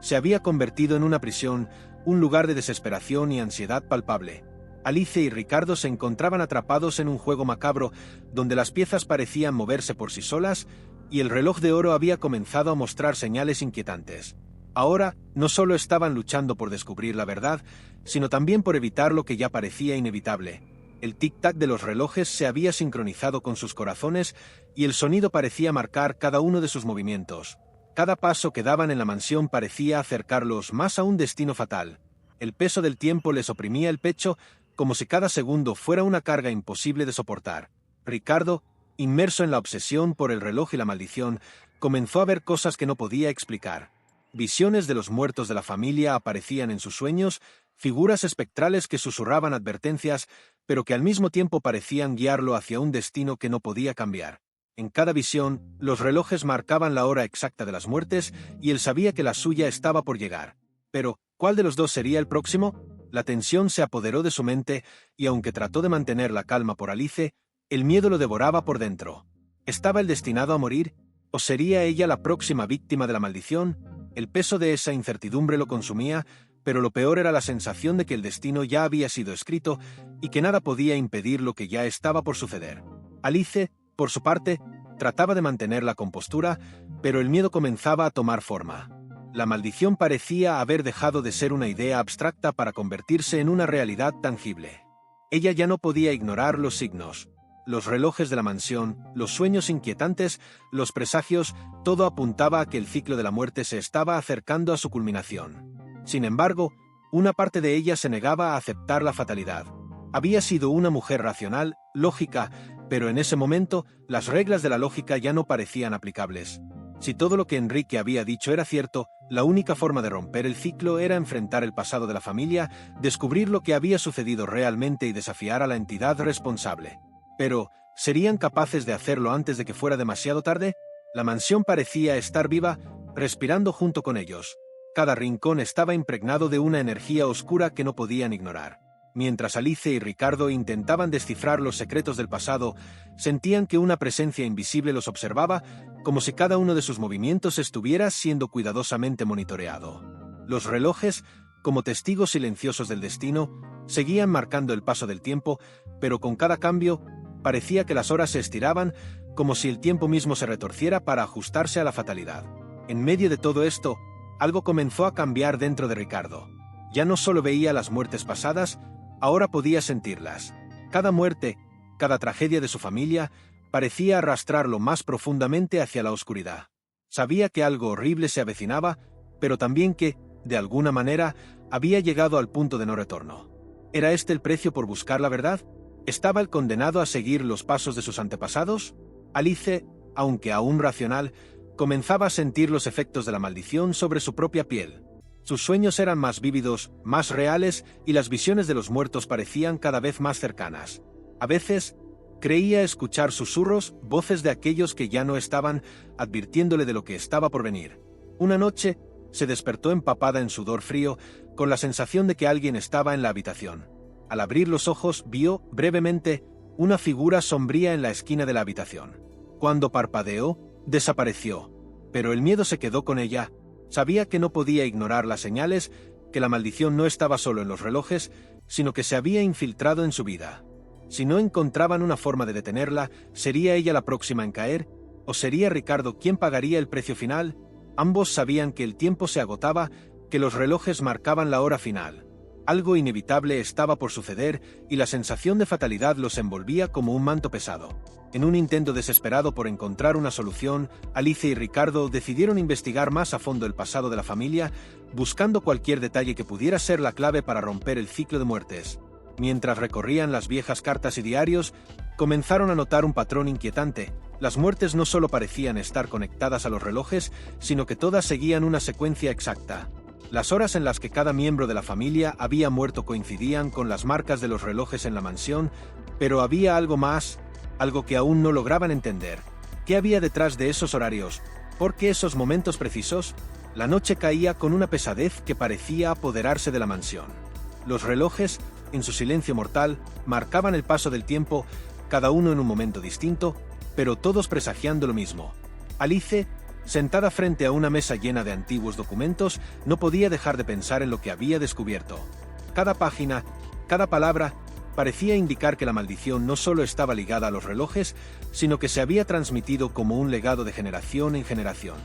se había convertido en una prisión, un lugar de desesperación y ansiedad palpable. Alice y Ricardo se encontraban atrapados en un juego macabro, donde las piezas parecían moverse por sí solas, y el reloj de oro había comenzado a mostrar señales inquietantes. Ahora, no solo estaban luchando por descubrir la verdad, sino también por evitar lo que ya parecía inevitable. El tic-tac de los relojes se había sincronizado con sus corazones y el sonido parecía marcar cada uno de sus movimientos. Cada paso que daban en la mansión parecía acercarlos más a un destino fatal. El peso del tiempo les oprimía el pecho, como si cada segundo fuera una carga imposible de soportar. Ricardo, inmerso en la obsesión por el reloj y la maldición, comenzó a ver cosas que no podía explicar. Visiones de los muertos de la familia aparecían en sus sueños, figuras espectrales que susurraban advertencias, pero que al mismo tiempo parecían guiarlo hacia un destino que no podía cambiar. En cada visión, los relojes marcaban la hora exacta de las muertes y él sabía que la suya estaba por llegar. Pero, ¿cuál de los dos sería el próximo? La tensión se apoderó de su mente y aunque trató de mantener la calma por Alice, el miedo lo devoraba por dentro. ¿Estaba él destinado a morir? ¿O sería ella la próxima víctima de la maldición? El peso de esa incertidumbre lo consumía, pero lo peor era la sensación de que el destino ya había sido escrito y que nada podía impedir lo que ya estaba por suceder. Alice, por su parte, trataba de mantener la compostura, pero el miedo comenzaba a tomar forma. La maldición parecía haber dejado de ser una idea abstracta para convertirse en una realidad tangible. Ella ya no podía ignorar los signos. Los relojes de la mansión, los sueños inquietantes, los presagios, todo apuntaba a que el ciclo de la muerte se estaba acercando a su culminación. Sin embargo, una parte de ella se negaba a aceptar la fatalidad. Había sido una mujer racional, lógica, pero en ese momento, las reglas de la lógica ya no parecían aplicables. Si todo lo que Enrique había dicho era cierto, la única forma de romper el ciclo era enfrentar el pasado de la familia, descubrir lo que había sucedido realmente y desafiar a la entidad responsable. Pero, ¿serían capaces de hacerlo antes de que fuera demasiado tarde? La mansión parecía estar viva, respirando junto con ellos. Cada rincón estaba impregnado de una energía oscura que no podían ignorar. Mientras Alice y Ricardo intentaban descifrar los secretos del pasado, sentían que una presencia invisible los observaba, como si cada uno de sus movimientos estuviera siendo cuidadosamente monitoreado. Los relojes, como testigos silenciosos del destino, seguían marcando el paso del tiempo, pero con cada cambio, parecía que las horas se estiraban, como si el tiempo mismo se retorciera para ajustarse a la fatalidad. En medio de todo esto, algo comenzó a cambiar dentro de Ricardo. Ya no solo veía las muertes pasadas, ahora podía sentirlas. Cada muerte, cada tragedia de su familia, parecía arrastrarlo más profundamente hacia la oscuridad. Sabía que algo horrible se avecinaba, pero también que, de alguna manera, había llegado al punto de no retorno. ¿Era este el precio por buscar la verdad? ¿Estaba él condenado a seguir los pasos de sus antepasados? Alice, aunque aún racional, comenzaba a sentir los efectos de la maldición sobre su propia piel. Sus sueños eran más vívidos, más reales, y las visiones de los muertos parecían cada vez más cercanas. A veces, creía escuchar susurros, voces de aquellos que ya no estaban, advirtiéndole de lo que estaba por venir. Una noche, se despertó empapada en sudor frío, con la sensación de que alguien estaba en la habitación. Al abrir los ojos, vio, brevemente, una figura sombría en la esquina de la habitación. Cuando parpadeó, desapareció, pero el miedo se quedó con ella. Sabía que no podía ignorar las señales, que la maldición no estaba solo en los relojes, sino que se había infiltrado en su vida. Si no encontraban una forma de detenerla, ¿sería ella la próxima en caer? ¿O sería Ricardo quien pagaría el precio final? Ambos sabían que el tiempo se agotaba, que los relojes marcaban la hora final. Algo inevitable estaba por suceder y la sensación de fatalidad los envolvía como un manto pesado. En un intento desesperado por encontrar una solución, Alice y Ricardo decidieron investigar más a fondo el pasado de la familia, buscando cualquier detalle que pudiera ser la clave para romper el ciclo de muertes. Mientras recorrían las viejas cartas y diarios, comenzaron a notar un patrón inquietante. Las muertes no solo parecían estar conectadas a los relojes, sino que todas seguían una secuencia exacta. Las horas en las que cada miembro de la familia había muerto coincidían con las marcas de los relojes en la mansión, pero había algo más, algo que aún no lograban entender. ¿Qué había detrás de esos horarios? ¿Por qué esos momentos precisos? La noche caía con una pesadez que parecía apoderarse de la mansión. Los relojes, en su silencio mortal, marcaban el paso del tiempo, cada uno en un momento distinto, pero todos presagiando lo mismo. Alice, sentada frente a una mesa llena de antiguos documentos, no podía dejar de pensar en lo que había descubierto. Cada página, cada palabra, parecía indicar que la maldición no solo estaba ligada a los relojes, sino que se había transmitido como un legado de generación en generación.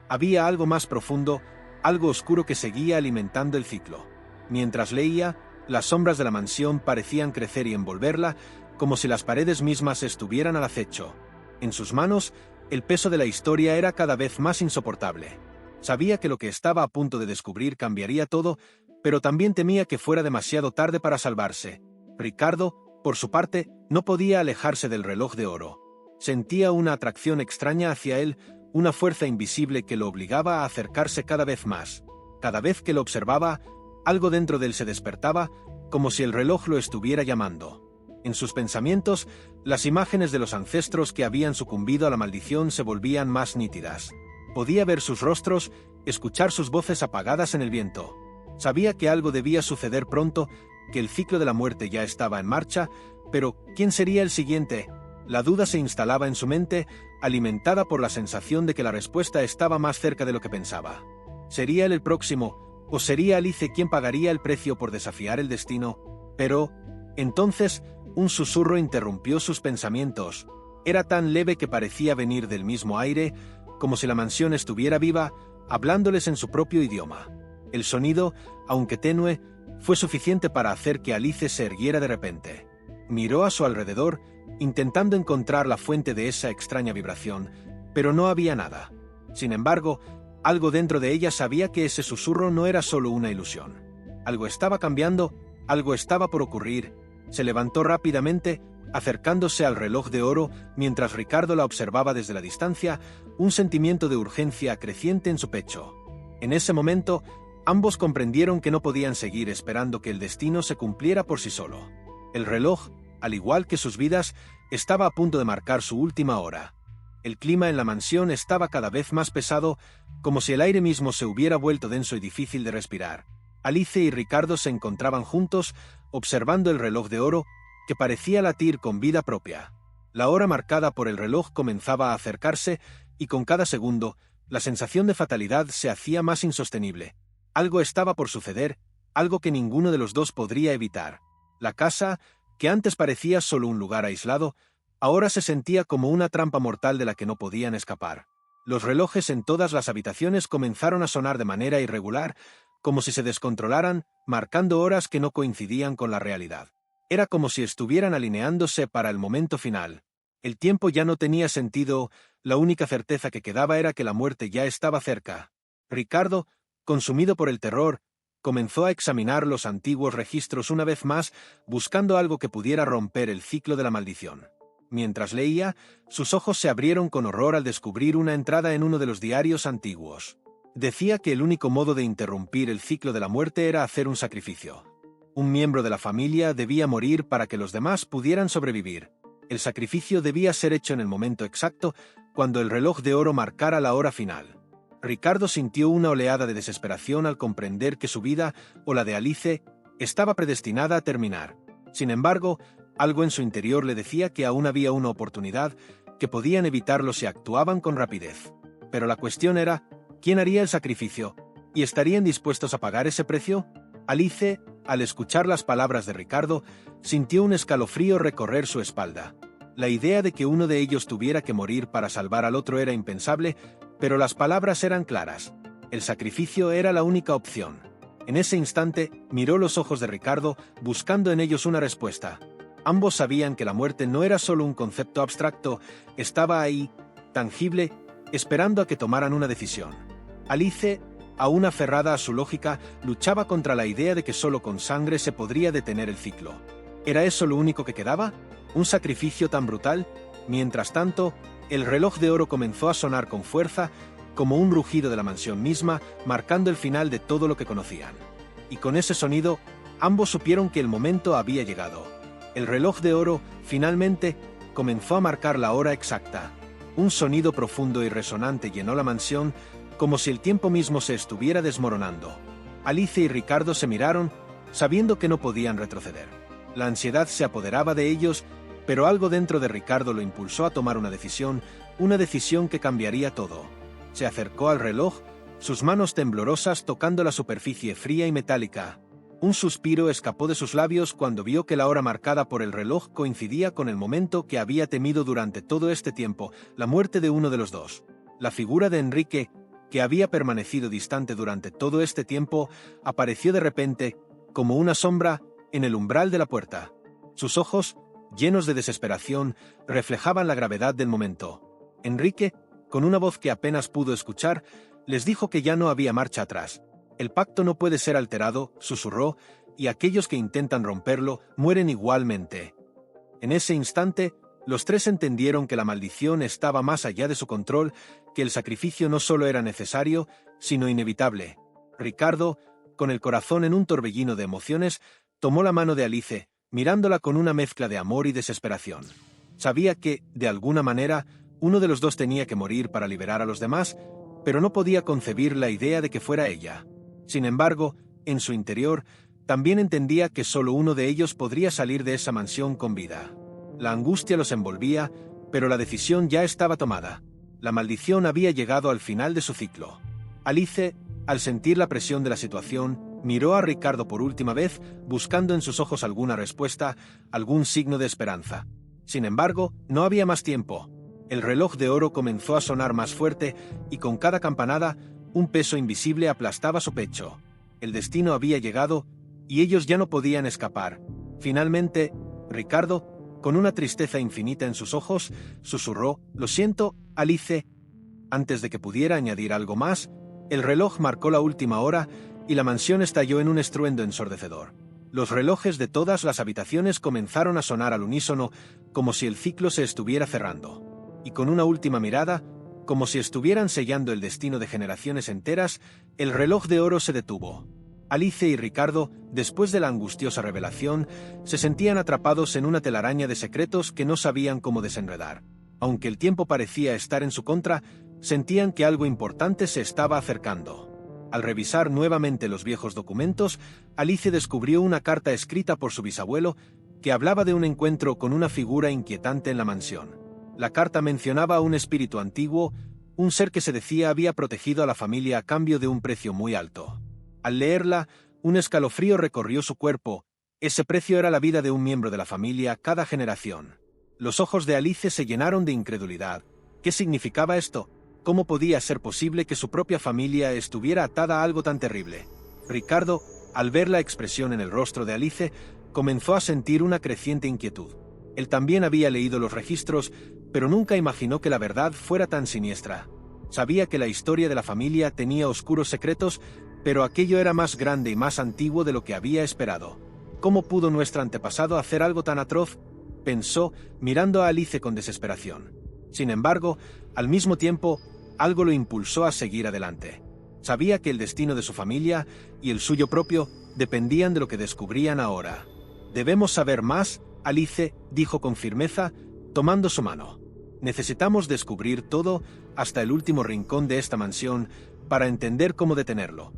Había algo más profundo, algo oscuro que seguía alimentando el ciclo. Mientras leía, las sombras de la mansión parecían crecer y envolverla, como si las paredes mismas estuvieran al acecho. En sus manos, el peso de la historia era cada vez más insoportable. Sabía que lo que estaba a punto de descubrir cambiaría todo, pero también temía que fuera demasiado tarde para salvarse. Ricardo, por su parte, no podía alejarse del reloj de oro. Sentía una atracción extraña hacia él, una fuerza invisible que lo obligaba a acercarse cada vez más. Cada vez que lo observaba, algo dentro de él se despertaba, como si el reloj lo estuviera llamando. En sus pensamientos, las imágenes de los ancestros que habían sucumbido a la maldición se volvían más nítidas. Podía ver sus rostros, escuchar sus voces apagadas en el viento. Sabía que algo debía suceder pronto, que el ciclo de la muerte ya estaba en marcha, pero ¿quién sería el siguiente? La duda se instalaba en su mente, alimentada por la sensación de que la respuesta estaba más cerca de lo que pensaba. ¿Sería él el próximo, o sería Alice quien pagaría el precio por desafiar el destino? Pero, entonces, un susurro interrumpió sus pensamientos. Era tan leve que parecía venir del mismo aire, como si la mansión estuviera viva, hablándoles en su propio idioma. El sonido, aunque tenue, fue suficiente para hacer que Alice se erguiera de repente. Miró a su alrededor, intentando encontrar la fuente de esa extraña vibración, pero no había nada. Sin embargo, algo dentro de ella sabía que ese susurro no era solo una ilusión. Algo estaba cambiando, algo estaba por ocurrir. Se levantó rápidamente, acercándose al reloj de oro mientras Ricardo la observaba desde la distancia, un sentimiento de urgencia creciente en su pecho. En ese momento, ambos comprendieron que no podían seguir esperando que el destino se cumpliera por sí solo. El reloj, al igual que sus vidas, estaba a punto de marcar su última hora. El clima en la mansión estaba cada vez más pesado, como si el aire mismo se hubiera vuelto denso y difícil de respirar. Alice y Ricardo se encontraban juntos, observando el reloj de oro, que parecía latir con vida propia. La hora marcada por el reloj comenzaba a acercarse, y con cada segundo, la sensación de fatalidad se hacía más insostenible. Algo estaba por suceder, algo que ninguno de los dos podría evitar. La casa, que antes parecía solo un lugar aislado, ahora se sentía como una trampa mortal de la que no podían escapar. Los relojes en todas las habitaciones comenzaron a sonar de manera irregular, como si se descontrolaran, marcando horas que no coincidían con la realidad. Era como si estuvieran alineándose para el momento final. El tiempo ya no tenía sentido, la única certeza que quedaba era que la muerte ya estaba cerca. Ricardo, consumido por el terror, comenzó a examinar los antiguos registros una vez más, buscando algo que pudiera romper el ciclo de la maldición. Mientras leía, sus ojos se abrieron con horror al descubrir una entrada en uno de los diarios antiguos. Decía que el único modo de interrumpir el ciclo de la muerte era hacer un sacrificio. Un miembro de la familia debía morir para que los demás pudieran sobrevivir. El sacrificio debía ser hecho en el momento exacto, cuando el reloj de oro marcara la hora final. Ricardo sintió una oleada de desesperación al comprender que su vida, o la de Alice, estaba predestinada a terminar. Sin embargo, algo en su interior le decía que aún había una oportunidad, que podían evitarlo si actuaban con rapidez. Pero la cuestión era, ¿quién haría el sacrificio? ¿Y estarían dispuestos a pagar ese precio? Alice, al escuchar las palabras de Ricardo, sintió un escalofrío recorrer su espalda. La idea de que uno de ellos tuviera que morir para salvar al otro era impensable, pero las palabras eran claras. El sacrificio era la única opción. En ese instante, miró los ojos de Ricardo, buscando en ellos una respuesta. Ambos sabían que la muerte no era solo un concepto abstracto, estaba ahí, tangible, esperando a que tomaran una decisión. Alice, aún aferrada a su lógica, luchaba contra la idea de que solo con sangre se podría detener el ciclo. ¿Era eso lo único que quedaba? ¿Un sacrificio tan brutal? Mientras tanto, el reloj de oro comenzó a sonar con fuerza, como un rugido de la mansión misma, marcando el final de todo lo que conocían. Y con ese sonido, ambos supieron que el momento había llegado. El reloj de oro, finalmente, comenzó a marcar la hora exacta. Un sonido profundo y resonante llenó la mansión, como si el tiempo mismo se estuviera desmoronando. Alice y Ricardo se miraron, sabiendo que no podían retroceder. La ansiedad se apoderaba de ellos, pero algo dentro de Ricardo lo impulsó a tomar una decisión que cambiaría todo. Se acercó al reloj, sus manos temblorosas tocando la superficie fría y metálica. Un suspiro escapó de sus labios cuando vio que la hora marcada por el reloj coincidía con el momento que había temido durante todo este tiempo, la muerte de uno de los dos. La figura de Enrique, que había permanecido distante durante todo este tiempo, apareció de repente, como una sombra, en el umbral de la puerta. Sus ojos, llenos de desesperación, reflejaban la gravedad del momento. Enrique, con una voz que apenas pudo escuchar, les dijo que ya no había marcha atrás. El pacto no puede ser alterado, susurró, y aquellos que intentan romperlo mueren igualmente. En ese instante, los tres entendieron que la maldición estaba más allá de su control, que el sacrificio no solo era necesario, sino inevitable. Ricardo, con el corazón en un torbellino de emociones, tomó la mano de Alice, mirándola con una mezcla de amor y desesperación. Sabía que, de alguna manera, uno de los dos tenía que morir para liberar a los demás, pero no podía concebir la idea de que fuera ella. Sin embargo, en su interior, también entendía que solo uno de ellos podría salir de esa mansión con vida. La angustia los envolvía, pero la decisión ya estaba tomada. La maldición había llegado al final de su ciclo. Alice, al sentir la presión de la situación, miró a Ricardo por última vez, buscando en sus ojos alguna respuesta, algún signo de esperanza. Sin embargo, no había más tiempo. El reloj de oro comenzó a sonar más fuerte, y con cada campanada, un peso invisible aplastaba su pecho. El destino había llegado, y ellos ya no podían escapar. Finalmente, Ricardo, con una tristeza infinita en sus ojos, susurró: «Lo siento, Alice». Antes de que pudiera añadir algo más, el reloj marcó la última hora, y la mansión estalló en un estruendo ensordecedor. Los relojes de todas las habitaciones comenzaron a sonar al unísono, como si el ciclo se estuviera cerrando. Y con una última mirada, como si estuvieran sellando el destino de generaciones enteras, el reloj de oro se detuvo. Alice y Ricardo, después de la angustiosa revelación, se sentían atrapados en una telaraña de secretos que no sabían cómo desenredar. Aunque el tiempo parecía estar en su contra, sentían que algo importante se estaba acercando. Al revisar nuevamente los viejos documentos, Alice descubrió una carta escrita por su bisabuelo que hablaba de un encuentro con una figura inquietante en la mansión. La carta mencionaba a un espíritu antiguo, un ser que se decía había protegido a la familia a cambio de un precio muy alto. Al leerla, un escalofrío recorrió su cuerpo. Ese precio era la vida de un miembro de la familia cada generación. Los ojos de Alice se llenaron de incredulidad. ¿Qué significaba esto? ¿Cómo podía ser posible que su propia familia estuviera atada a algo tan terrible? Ricardo, al ver la expresión en el rostro de Alice, comenzó a sentir una creciente inquietud. Él también había leído los registros, pero nunca imaginó que la verdad fuera tan siniestra. Sabía que la historia de la familia tenía oscuros secretos, pero aquello era más grande y más antiguo de lo que había esperado. ¿Cómo pudo nuestro antepasado hacer algo tan atroz?, pensó, mirando a Alice con desesperación. Sin embargo, al mismo tiempo, algo lo impulsó a seguir adelante. Sabía que el destino de su familia y el suyo propio dependían de lo que descubrían ahora. «Debemos saber más», Alice dijo con firmeza, tomando su mano. «Necesitamos descubrir todo, hasta el último rincón de esta mansión, para entender cómo detenerlo».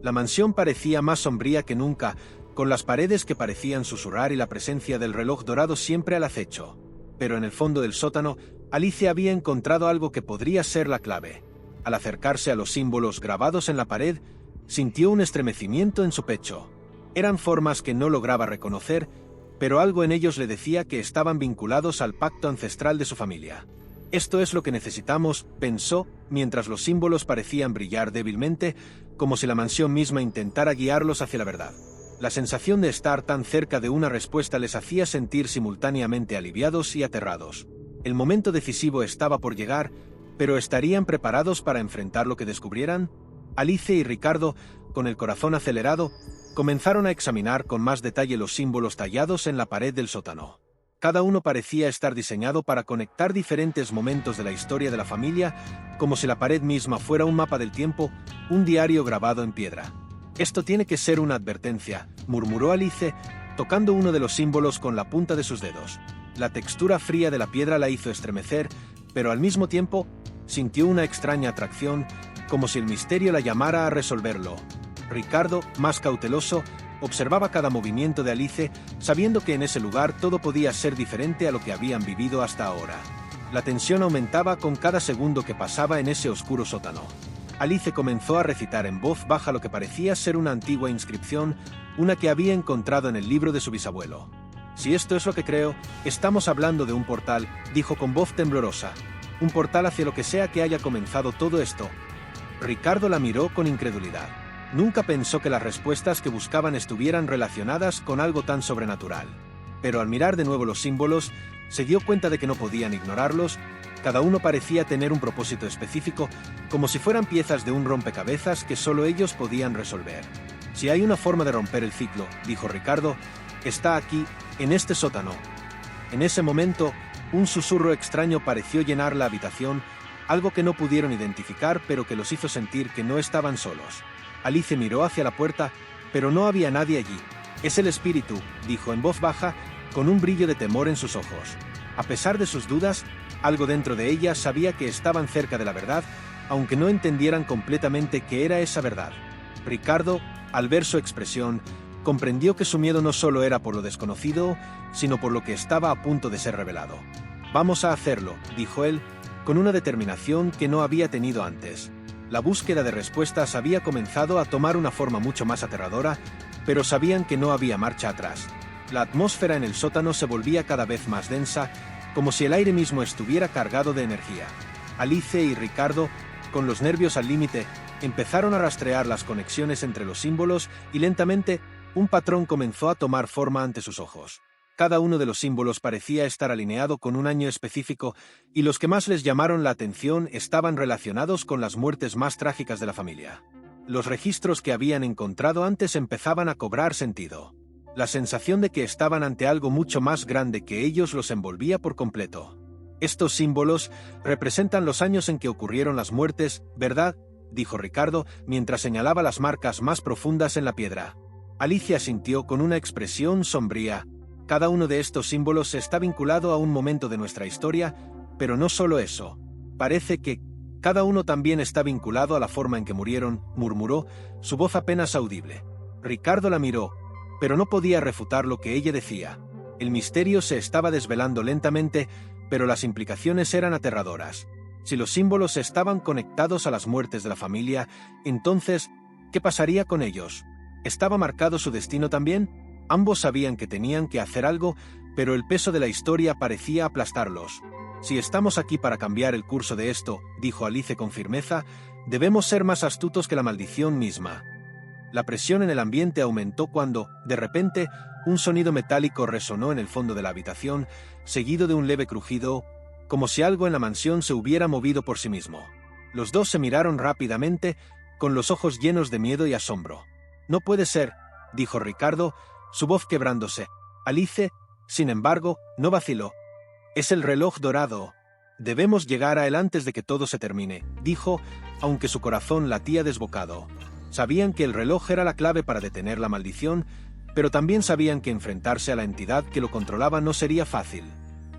La mansión parecía más sombría que nunca, con las paredes que parecían susurrar y la presencia del reloj dorado siempre al acecho. Pero en el fondo del sótano, Alice había encontrado algo que podría ser la clave. Al acercarse a los símbolos grabados en la pared, sintió un estremecimiento en su pecho. Eran formas que no lograba reconocer, pero algo en ellos le decía que estaban vinculados al pacto ancestral de su familia. «Esto es lo que necesitamos», pensó, mientras los símbolos parecían brillar débilmente, como si la mansión misma intentara guiarlos hacia la verdad. La sensación de estar tan cerca de una respuesta les hacía sentir simultáneamente aliviados y aterrados. El momento decisivo estaba por llegar, pero ¿estarían preparados para enfrentar lo que descubrieran? Alice y Ricardo, con el corazón acelerado, comenzaron a examinar con más detalle los símbolos tallados en la pared del sótano. Cada uno parecía estar diseñado para conectar diferentes momentos de la historia de la familia, como si la pared misma fuera un mapa del tiempo, un diario grabado en piedra. «Esto tiene que ser una advertencia», murmuró Alice, tocando uno de los símbolos con la punta de sus dedos. La textura fría de la piedra la hizo estremecer, pero al mismo tiempo sintió una extraña atracción, como si el misterio la llamara a resolverlo. Ricardo, más cauteloso, Observaba cada movimiento de Alice, sabiendo que en ese lugar todo podía ser diferente a lo que habían vivido hasta ahora. La tensión aumentaba con cada segundo que pasaba en ese oscuro sótano. Alice comenzó a recitar en voz baja lo que parecía ser una antigua inscripción, una que había encontrado en el libro de su bisabuelo. «Si esto es lo que creo, estamos hablando de un portal», dijo con voz temblorosa. «Un portal hacia lo que sea que haya comenzado todo esto». Ricardo la miró con incredulidad. Nunca pensó que las respuestas que buscaban estuvieran relacionadas con algo tan sobrenatural. Pero al mirar de nuevo los símbolos, se dio cuenta de que no podían ignorarlos. Cada uno parecía tener un propósito específico, como si fueran piezas de un rompecabezas que solo ellos podían resolver. «Si hay una forma de romper el ciclo», dijo Ricardo, «está aquí, en este sótano». En ese momento, un susurro extraño pareció llenar la habitación, algo que no pudieron identificar pero que los hizo sentir que no estaban solos. Alice miró hacia la puerta, pero no había nadie allí. «Es el espíritu», dijo en voz baja, con un brillo de temor en sus ojos. A pesar de sus dudas, algo dentro de ella sabía que estaban cerca de la verdad, aunque no entendieran completamente qué era esa verdad. Ricardo, al ver su expresión, comprendió que su miedo no solo era por lo desconocido, sino por lo que estaba a punto de ser revelado. «Vamos a hacerlo», dijo él, con una determinación que no había tenido antes. La búsqueda de respuestas había comenzado a tomar una forma mucho más aterradora, pero sabían que no había marcha atrás. La atmósfera en el sótano se volvía cada vez más densa, como si el aire mismo estuviera cargado de energía. Alice y Ricardo, con los nervios al límite, empezaron a rastrear las conexiones entre los símbolos y lentamente, un patrón comenzó a tomar forma ante sus ojos. Cada uno de los símbolos parecía estar alineado con un año específico, y los que más les llamaron la atención estaban relacionados con las muertes más trágicas de la familia. Los registros que habían encontrado antes empezaban a cobrar sentido. La sensación de que estaban ante algo mucho más grande que ellos los envolvía por completo. «Estos símbolos representan los años en que ocurrieron las muertes, ¿verdad?», dijo Ricardo, mientras señalaba las marcas más profundas en la piedra. Alicia asintió con una expresión sombría. «Cada uno de estos símbolos está vinculado a un momento de nuestra historia, pero no solo eso. Parece que cada uno también está vinculado a la forma en que murieron», murmuró, su voz apenas audible. Ricardo la miró, pero no podía refutar lo que ella decía. El misterio se estaba desvelando lentamente, pero las implicaciones eran aterradoras. Si los símbolos estaban conectados a las muertes de la familia, entonces, ¿qué pasaría con ellos? ¿Estaba marcado su destino también? Ambos sabían que tenían que hacer algo, pero el peso de la historia parecía aplastarlos. «Si estamos aquí para cambiar el curso de esto», dijo Alice con firmeza, «debemos ser más astutos que la maldición misma». La presión en el ambiente aumentó cuando, de repente, un sonido metálico resonó en el fondo de la habitación, seguido de un leve crujido, como si algo en la mansión se hubiera movido por sí mismo. Los dos se miraron rápidamente, con los ojos llenos de miedo y asombro. «No puede ser», dijo Ricardo, su voz quebrándose. Alice, sin embargo, no vaciló. «Es el reloj dorado. Debemos llegar a él antes de que todo se termine», dijo, aunque su corazón latía desbocado. Sabían que el reloj era la clave para detener la maldición, pero también sabían que enfrentarse a la entidad que lo controlaba no sería fácil.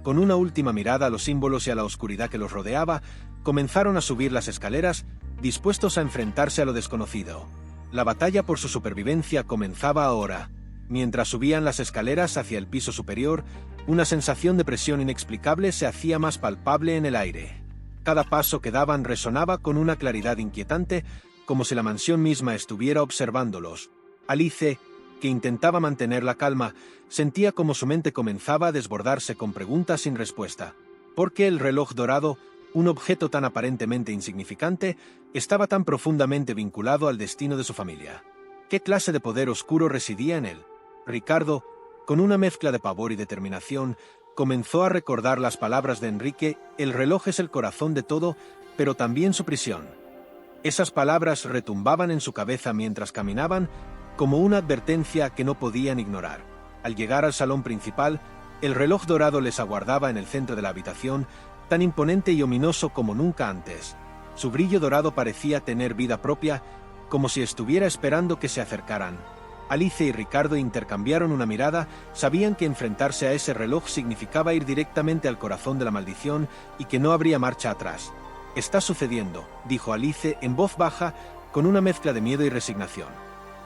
Con una última mirada a los símbolos y a la oscuridad que los rodeaba, comenzaron a subir las escaleras, dispuestos a enfrentarse a lo desconocido. La batalla por su supervivencia comenzaba ahora. Mientras subían las escaleras hacia el piso superior, una sensación de presión inexplicable se hacía más palpable en el aire. Cada paso que daban resonaba con una claridad inquietante, como si la mansión misma estuviera observándolos. Alice, que intentaba mantener la calma, sentía como su mente comenzaba a desbordarse con preguntas sin respuesta. ¿Por qué el reloj dorado, un objeto tan aparentemente insignificante, estaba tan profundamente vinculado al destino de su familia? ¿Qué clase de poder oscuro residía en él? Ricardo, con una mezcla de pavor y determinación, comenzó a recordar las palabras de Enrique: «El reloj es el corazón de todo, pero también su prisión». Esas palabras retumbaban en su cabeza mientras caminaban, como una advertencia que no podían ignorar. Al llegar al salón principal, el reloj dorado les aguardaba en el centro de la habitación, tan imponente y ominoso como nunca antes. Su brillo dorado parecía tener vida propia, como si estuviera esperando que se acercaran. Alice y Ricardo intercambiaron una mirada, sabían que enfrentarse a ese reloj significaba ir directamente al corazón de la maldición y que no habría marcha atrás. «Está sucediendo», dijo Alice en voz baja, con una mezcla de miedo y resignación.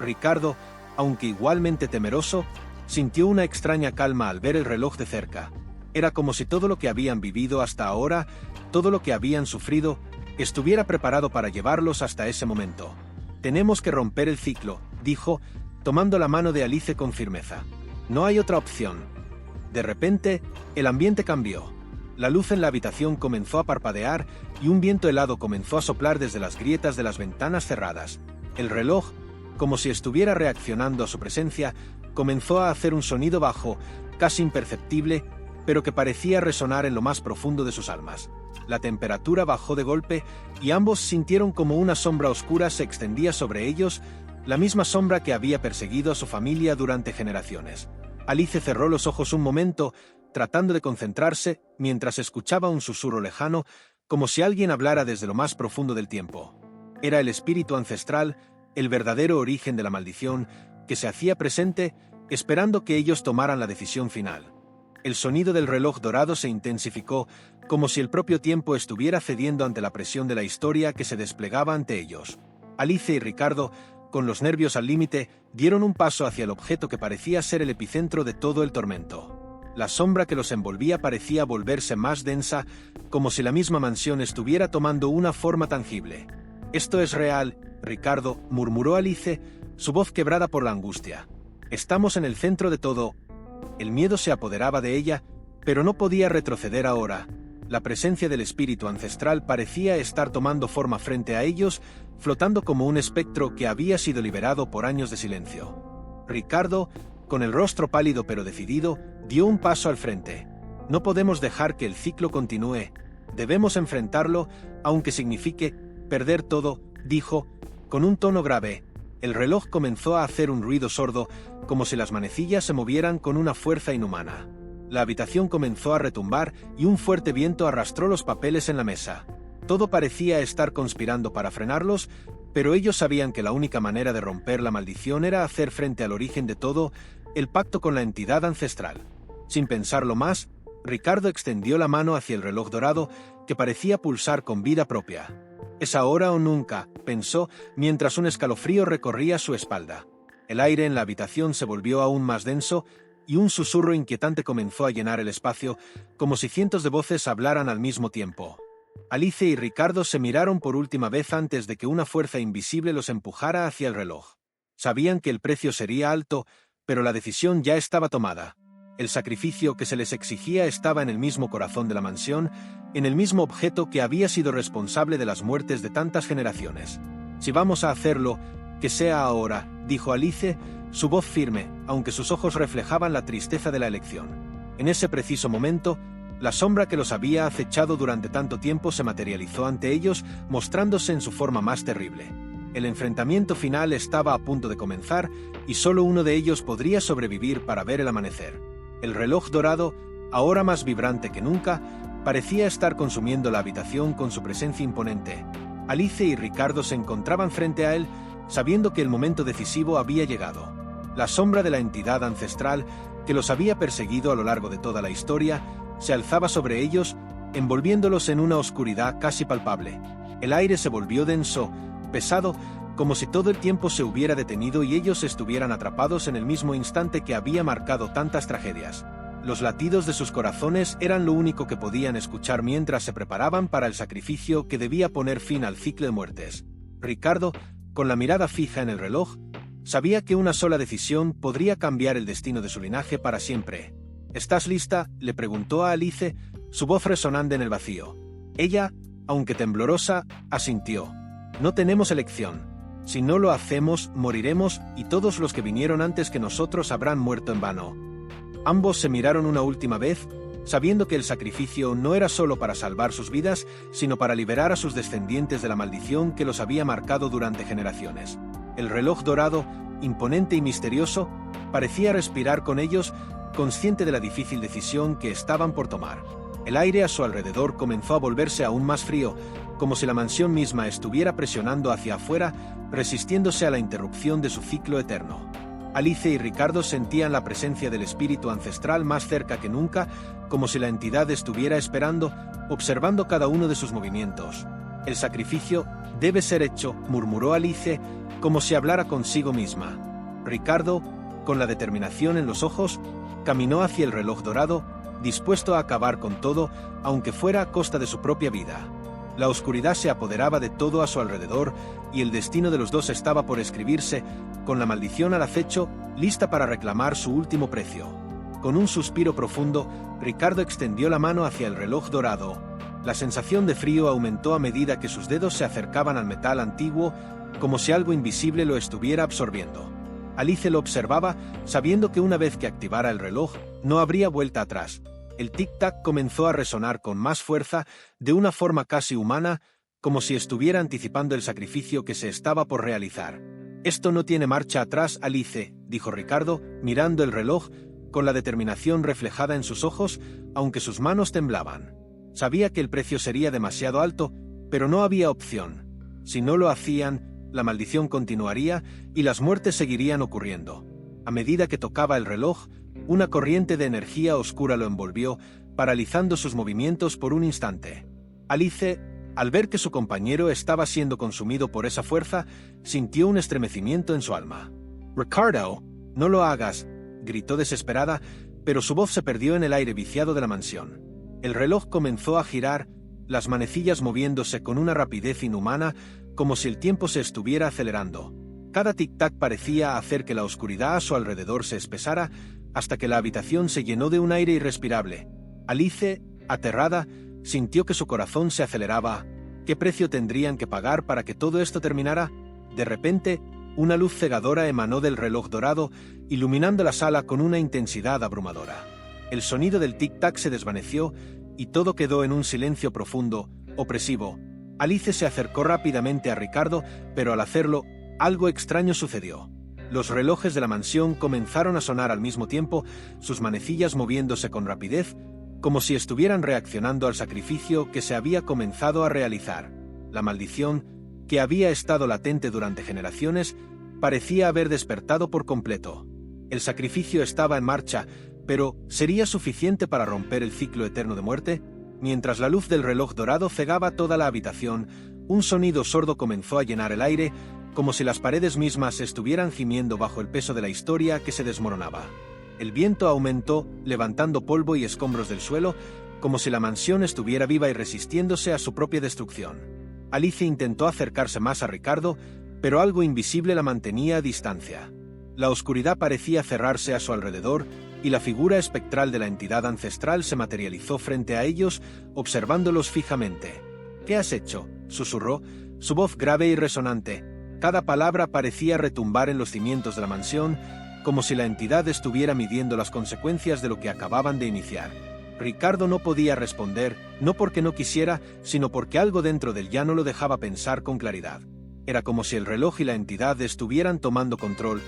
Ricardo, Aunque igualmente temeroso, sintió una extraña calma al ver el reloj de cerca. Era como si todo lo que habían vivido hasta ahora, todo lo que habían sufrido, estuviera preparado para llevarlos hasta ese momento. «Tenemos que romper el ciclo», dijo, tomando la mano de Alice con firmeza. «No hay otra opción». De repente, el ambiente cambió. La luz en la habitación comenzó a parpadear y un viento helado comenzó a soplar desde las grietas de las ventanas cerradas. El reloj, como si estuviera reaccionando a su presencia, comenzó a hacer un sonido bajo, casi imperceptible, pero que parecía resonar en lo más profundo de sus almas. La temperatura bajó de golpe y ambos sintieron como una sombra oscura se extendía sobre ellos, la misma sombra que había perseguido a su familia durante generaciones. Alice cerró los ojos un momento, tratando de concentrarse, mientras escuchaba un susurro lejano, como si alguien hablara desde lo más profundo del tiempo. Era el espíritu ancestral, el verdadero origen de la maldición, que se hacía presente, esperando que ellos tomaran la decisión final. El sonido del reloj dorado se intensificó, como si el propio tiempo estuviera cediendo ante la presión de la historia que se desplegaba ante ellos. Alice y Ricardo, con los nervios al límite, dieron un paso hacia el objeto que parecía ser el epicentro de todo el tormento. La sombra que los envolvía parecía volverse más densa, como si la misma mansión estuviera tomando una forma tangible. «Esto es real», Ricardo, murmuró Alice, su voz quebrada por la angustia. «Estamos en el centro de todo». El miedo se apoderaba de ella, pero no podía retroceder ahora. La presencia del espíritu ancestral parecía estar tomando forma frente a ellos, flotando como un espectro que había sido liberado por años de silencio. Ricardo, con el rostro pálido pero decidido, dio un paso al frente. «No podemos dejar que el ciclo continúe. Debemos enfrentarlo, aunque signifique perder todo», dijo, con un tono grave. El reloj comenzó a hacer un ruido sordo, como si las manecillas se movieran con una fuerza inhumana. La habitación comenzó a retumbar y un fuerte viento arrastró los papeles en la mesa. Todo parecía estar conspirando para frenarlos, pero ellos sabían que la única manera de romper la maldición era hacer frente al origen de todo, el pacto con la entidad ancestral. Sin pensarlo más, Ricardo extendió la mano hacia el reloj dorado, que parecía pulsar con vida propia. «Es ahora o nunca», pensó, mientras un escalofrío recorría su espalda. El aire en la habitación se volvió aún más denso, y un susurro inquietante comenzó a llenar el espacio, como si cientos de voces hablaran al mismo tiempo. Alice y Ricardo se miraron por última vez antes de que una fuerza invisible los empujara hacia el reloj. Sabían que el precio sería alto, pero la decisión ya estaba tomada. El sacrificio que se les exigía estaba en el mismo corazón de la mansión, en el mismo objeto que había sido responsable de las muertes de tantas generaciones. «Si vamos a hacerlo, que sea ahora», dijo Alice, su voz firme, aunque sus ojos reflejaban la tristeza de la elección. En ese preciso momento, la sombra que los había acechado durante tanto tiempo se materializó ante ellos, mostrándose en su forma más terrible. El enfrentamiento final estaba a punto de comenzar, y solo uno de ellos podría sobrevivir para ver el amanecer. El reloj dorado, ahora más vibrante que nunca, parecía estar consumiendo la habitación con su presencia imponente. Alice y Ricardo se encontraban frente a él, sabiendo que el momento decisivo había llegado. La sombra de la entidad ancestral, que los había perseguido a lo largo de toda la historia, se alzaba sobre ellos, envolviéndolos en una oscuridad casi palpable. El aire se volvió denso, pesado, como si todo el tiempo se hubiera detenido y ellos estuvieran atrapados en el mismo instante que había marcado tantas tragedias. Los latidos de sus corazones eran lo único que podían escuchar mientras se preparaban para el sacrificio que debía poner fin al ciclo de muertes. Ricardo, con la mirada fija en el reloj, sabía que una sola decisión podría cambiar el destino de su linaje para siempre. «¿Estás lista?», le preguntó a Alice, su voz resonando en el vacío. Ella, aunque temblorosa, asintió. «No tenemos elección. Si no lo hacemos, moriremos, y todos los que vinieron antes que nosotros habrán muerto en vano». Ambos se miraron una última vez, sabiendo que el sacrificio no era solo para salvar sus vidas, sino para liberar a sus descendientes de la maldición que los había marcado durante generaciones. El reloj dorado, imponente y misterioso, parecía respirar con ellos, consciente de la difícil decisión que estaban por tomar. El aire a su alrededor comenzó a volverse aún más frío, como si la mansión misma estuviera presionando hacia afuera, resistiéndose a la interrupción de su ciclo eterno. Alice y Ricardo sentían la presencia del espíritu ancestral más cerca que nunca, como si la entidad estuviera esperando, observando cada uno de sus movimientos. «El sacrificio debe ser hecho», murmuró Alice, como si hablara consigo misma. Ricardo, con la determinación en los ojos, caminó hacia el reloj dorado, dispuesto a acabar con todo, aunque fuera a costa de su propia vida. La oscuridad se apoderaba de todo a su alrededor, y el destino de los dos estaba por escribirse, con la maldición al acecho, lista para reclamar su último precio. Con un suspiro profundo, Ricardo extendió la mano hacia el reloj dorado. La sensación de frío aumentó a medida que sus dedos se acercaban al metal antiguo, como si algo invisible lo estuviera absorbiendo. Alice lo observaba, sabiendo que una vez que activara el reloj, no habría vuelta atrás. El tic-tac comenzó a resonar con más fuerza, de una forma casi humana, como si estuviera anticipando el sacrificio que se estaba por realizar. «Esto no tiene marcha atrás, Alice», dijo Ricardo, mirando el reloj, con la determinación reflejada en sus ojos, aunque sus manos temblaban. Sabía que el precio sería demasiado alto, pero no había opción. Si no lo hacían, la maldición continuaría y las muertes seguirían ocurriendo. A medida que tocaba el reloj, una corriente de energía oscura lo envolvió, paralizando sus movimientos por un instante. Alice, al ver que su compañero estaba siendo consumido por esa fuerza, sintió un estremecimiento en su alma. «Ricardo, no lo hagas», gritó desesperada, pero su voz se perdió en el aire viciado de la mansión. El reloj comenzó a girar, las manecillas moviéndose con una rapidez inhumana, como si el tiempo se estuviera acelerando. Cada tic-tac parecía hacer que la oscuridad a su alrededor se espesara, hasta que la habitación se llenó de un aire irrespirable. Alice, aterrada, sintió que su corazón se aceleraba. ¿Qué precio tendrían que pagar para que todo esto terminara? De repente, una luz cegadora emanó del reloj dorado, iluminando la sala con una intensidad abrumadora. El sonido del tic-tac se desvaneció, y todo quedó en un silencio profundo, opresivo. Alice se acercó rápidamente a Ricardo, pero al hacerlo, algo extraño sucedió. Los relojes de la mansión comenzaron a sonar al mismo tiempo, sus manecillas moviéndose con rapidez, como si estuvieran reaccionando al sacrificio que se había comenzado a realizar. La maldición, que había estado latente durante generaciones, parecía haber despertado por completo. El sacrificio estaba en marcha, pero ¿sería suficiente para romper el ciclo eterno de muerte? Mientras la luz del reloj dorado cegaba toda la habitación, un sonido sordo comenzó a llenar el aire, como si las paredes mismas estuvieran gimiendo bajo el peso de la historia que se desmoronaba. El viento aumentó, levantando polvo y escombros del suelo, como si la mansión estuviera viva y resistiéndose a su propia destrucción. Alice intentó acercarse más a Ricardo, pero algo invisible la mantenía a distancia. La oscuridad parecía cerrarse a su alrededor, y la figura espectral de la entidad ancestral se materializó frente a ellos, observándolos fijamente. «¿Qué has hecho?», susurró, su voz grave y resonante. Cada palabra parecía retumbar en los cimientos de la mansión, como si la entidad estuviera midiendo las consecuencias de lo que acababan de iniciar. Ricardo no podía responder, no porque no quisiera, sino porque algo dentro de él ya no lo dejaba pensar con claridad. Era como si el reloj y la entidad estuvieran tomando control,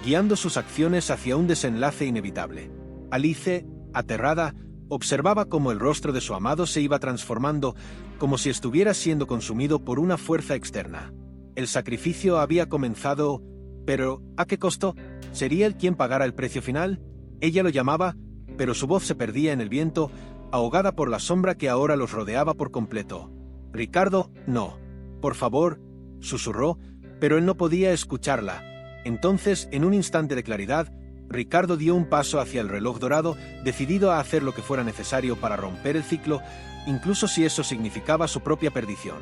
guiando sus acciones hacia un desenlace inevitable. Alice, aterrada, observaba cómo el rostro de su amado se iba transformando, como si estuviera siendo consumido por una fuerza externa. El sacrificio había comenzado, pero ¿a qué costo? ¿Sería él quien pagara el precio final? Ella lo llamaba, pero su voz se perdía en el viento, ahogada por la sombra que ahora los rodeaba por completo. «Ricardo, no. Por favor», susurró, pero él no podía escucharla. Entonces, en un instante de claridad, Ricardo dio un paso hacia el reloj dorado, decidido a hacer lo que fuera necesario para romper el ciclo, incluso si eso significaba su propia perdición.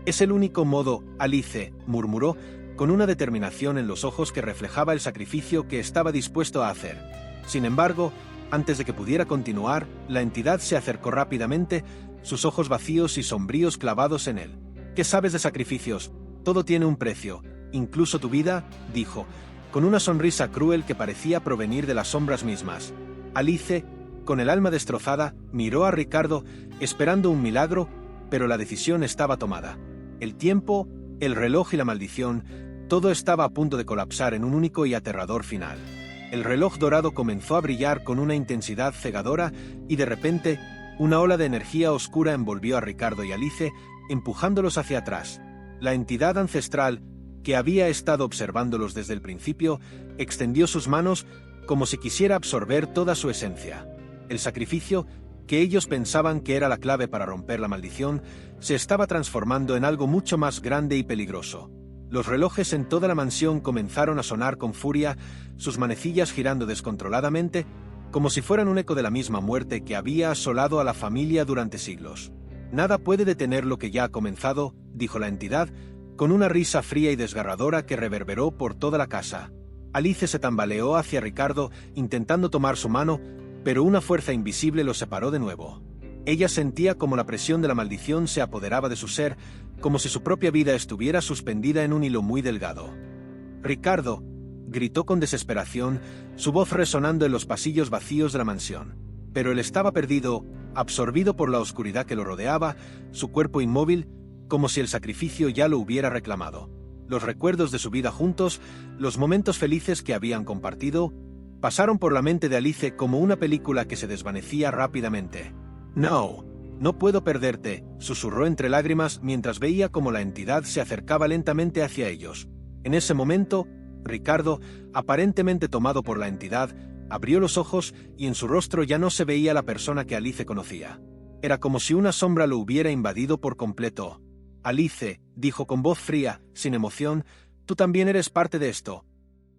«Es el único modo», Alice murmuró, con una determinación en los ojos que reflejaba el sacrificio que estaba dispuesto a hacer. Sin embargo, antes de que pudiera continuar, la entidad se acercó rápidamente, sus ojos vacíos y sombríos clavados en él. «¿Qué sabes de sacrificios? Todo tiene un precio, incluso tu vida», dijo, con una sonrisa cruel que parecía provenir de las sombras mismas. Alice, con el alma destrozada, miró a Ricardo, esperando un milagro, pero la decisión estaba tomada. El tiempo, el reloj y la maldición, todo estaba a punto de colapsar en un único y aterrador final. El reloj dorado comenzó a brillar con una intensidad cegadora y de repente, una ola de energía oscura envolvió a Ricardo y Alice, empujándolos hacia atrás. La entidad ancestral, que había estado observándolos desde el principio, extendió sus manos como si quisiera absorber toda su esencia. El sacrificio, que ellos pensaban que era la clave para romper la maldición, se estaba transformando en algo mucho más grande y peligroso. Los relojes en toda la mansión comenzaron a sonar con furia, sus manecillas girando descontroladamente, como si fueran un eco de la misma muerte que había asolado a la familia durante siglos. «Nada puede detener lo que ya ha comenzado», dijo la entidad, con una risa fría y desgarradora que reverberó por toda la casa. Alice se tambaleó hacia Ricardo, intentando tomar su mano, pero una fuerza invisible lo separó de nuevo. Ella sentía como la presión de la maldición se apoderaba de su ser, como si su propia vida estuviera suspendida en un hilo muy delgado. «Ricardo», gritó con desesperación, su voz resonando en los pasillos vacíos de la mansión. Pero él estaba perdido, absorbido por la oscuridad que lo rodeaba, su cuerpo inmóvil, como si el sacrificio ya lo hubiera reclamado. Los recuerdos de su vida juntos, los momentos felices que habían compartido, pasaron por la mente de Alice como una película que se desvanecía rápidamente. «No, no puedo perderte», susurró entre lágrimas mientras veía cómo la entidad se acercaba lentamente hacia ellos. En ese momento, Ricardo, aparentemente tomado por la entidad, abrió los ojos y en su rostro ya no se veía la persona que Alice conocía. Era como si una sombra lo hubiera invadido por completo. «Alice», dijo con voz fría, sin emoción, «tú también eres parte de esto».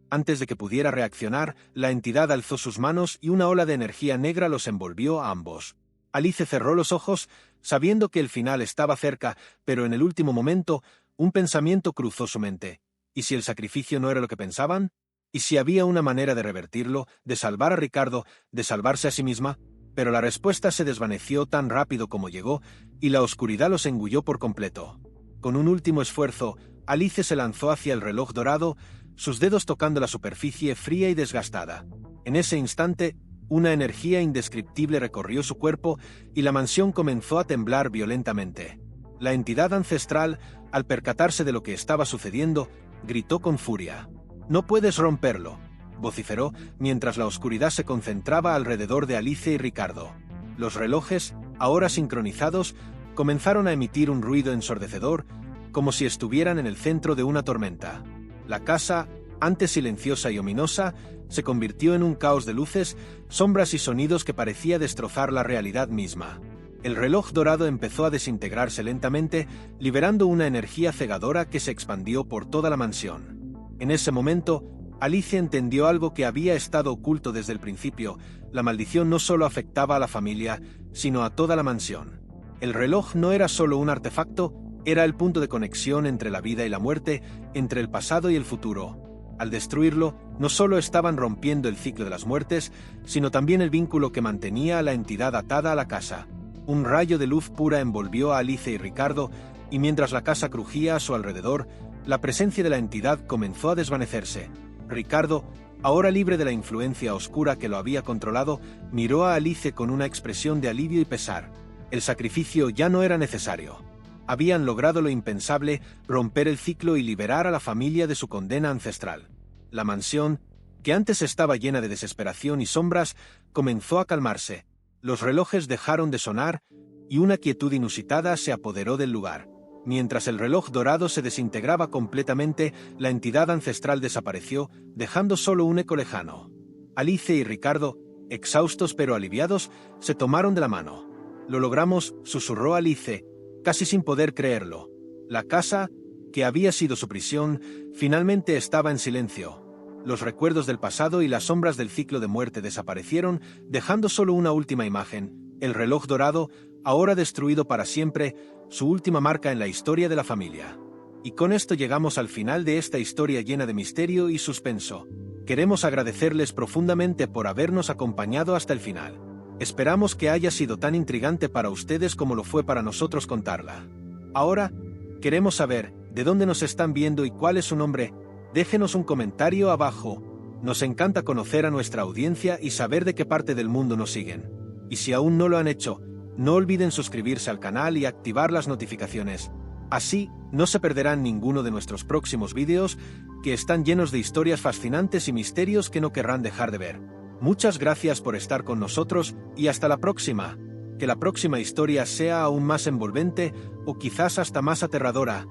Antes de que pudiera reaccionar, la entidad alzó sus manos y una ola de energía negra los envolvió a ambos. Alice cerró los ojos, sabiendo que el final estaba cerca, pero en el último momento, un pensamiento cruzó su mente. ¿Y si el sacrificio no era lo que pensaban? ¿Y si había una manera de revertirlo, de salvar a Ricardo, de salvarse a sí misma? Pero la respuesta se desvaneció tan rápido como llegó, y la oscuridad los engulló por completo. Con un último esfuerzo, Alice se lanzó hacia el reloj dorado, sus dedos tocando la superficie fría y desgastada. En ese instante, una energía indescriptible recorrió su cuerpo y la mansión comenzó a temblar violentamente. La entidad ancestral, al percatarse de lo que estaba sucediendo, gritó con furia. «No puedes romperlo», vociferó mientras la oscuridad se concentraba alrededor de Alice y Ricardo. Los relojes, ahora sincronizados, comenzaron a emitir un ruido ensordecedor, como si estuvieran en el centro de una tormenta. La casa, antes silenciosa y ominosa, se convirtió en un caos de luces, sombras y sonidos que parecía destrozar la realidad misma. El reloj dorado empezó a desintegrarse lentamente, liberando una energía cegadora que se expandió por toda la mansión. En ese momento, Alice entendió algo que había estado oculto desde el principio: la maldición no solo afectaba a la familia, sino a toda la mansión. El reloj no era solo un artefacto, era el punto de conexión entre la vida y la muerte, entre el pasado y el futuro. Al destruirlo, no solo estaban rompiendo el ciclo de las muertes, sino también el vínculo que mantenía a la entidad atada a la casa. Un rayo de luz pura envolvió a Alice y Ricardo, y mientras la casa crujía a su alrededor, la presencia de la entidad comenzó a desvanecerse. Ricardo, ahora libre de la influencia oscura que lo había controlado, miró a Alice con una expresión de alivio y pesar. El sacrificio ya no era necesario. Habían logrado lo impensable, romper el ciclo y liberar a la familia de su condena ancestral. La mansión, que antes estaba llena de desesperación y sombras, comenzó a calmarse. Los relojes dejaron de sonar, y una quietud inusitada se apoderó del lugar. Mientras el reloj dorado se desintegraba completamente, la entidad ancestral desapareció, dejando solo un eco lejano. Alice y Ricardo, exhaustos pero aliviados, se tomaron de la mano. «Lo logramos», susurró Alice, casi sin poder creerlo. La casa, que había sido su prisión, finalmente estaba en silencio. Los recuerdos del pasado y las sombras del ciclo de muerte desaparecieron, dejando solo una última imagen: el reloj dorado, ahora destruido para siempre, su última marca en la historia de la familia. Y con esto llegamos al final de esta historia llena de misterio y suspenso. Queremos agradecerles profundamente por habernos acompañado hasta el final. Esperamos que haya sido tan intrigante para ustedes como lo fue para nosotros contarla. Ahora, queremos saber de dónde nos están viendo y cuál es su nombre. Déjenos un comentario abajo. Nos encanta conocer a nuestra audiencia y saber de qué parte del mundo nos siguen. Y si aún no lo han hecho, no olviden suscribirse al canal y activar las notificaciones. Así, no se perderán ninguno de nuestros próximos vídeos, que están llenos de historias fascinantes y misterios que no querrán dejar de ver. Muchas gracias por estar con nosotros y hasta la próxima. Que la próxima historia sea aún más envolvente o quizás hasta más aterradora.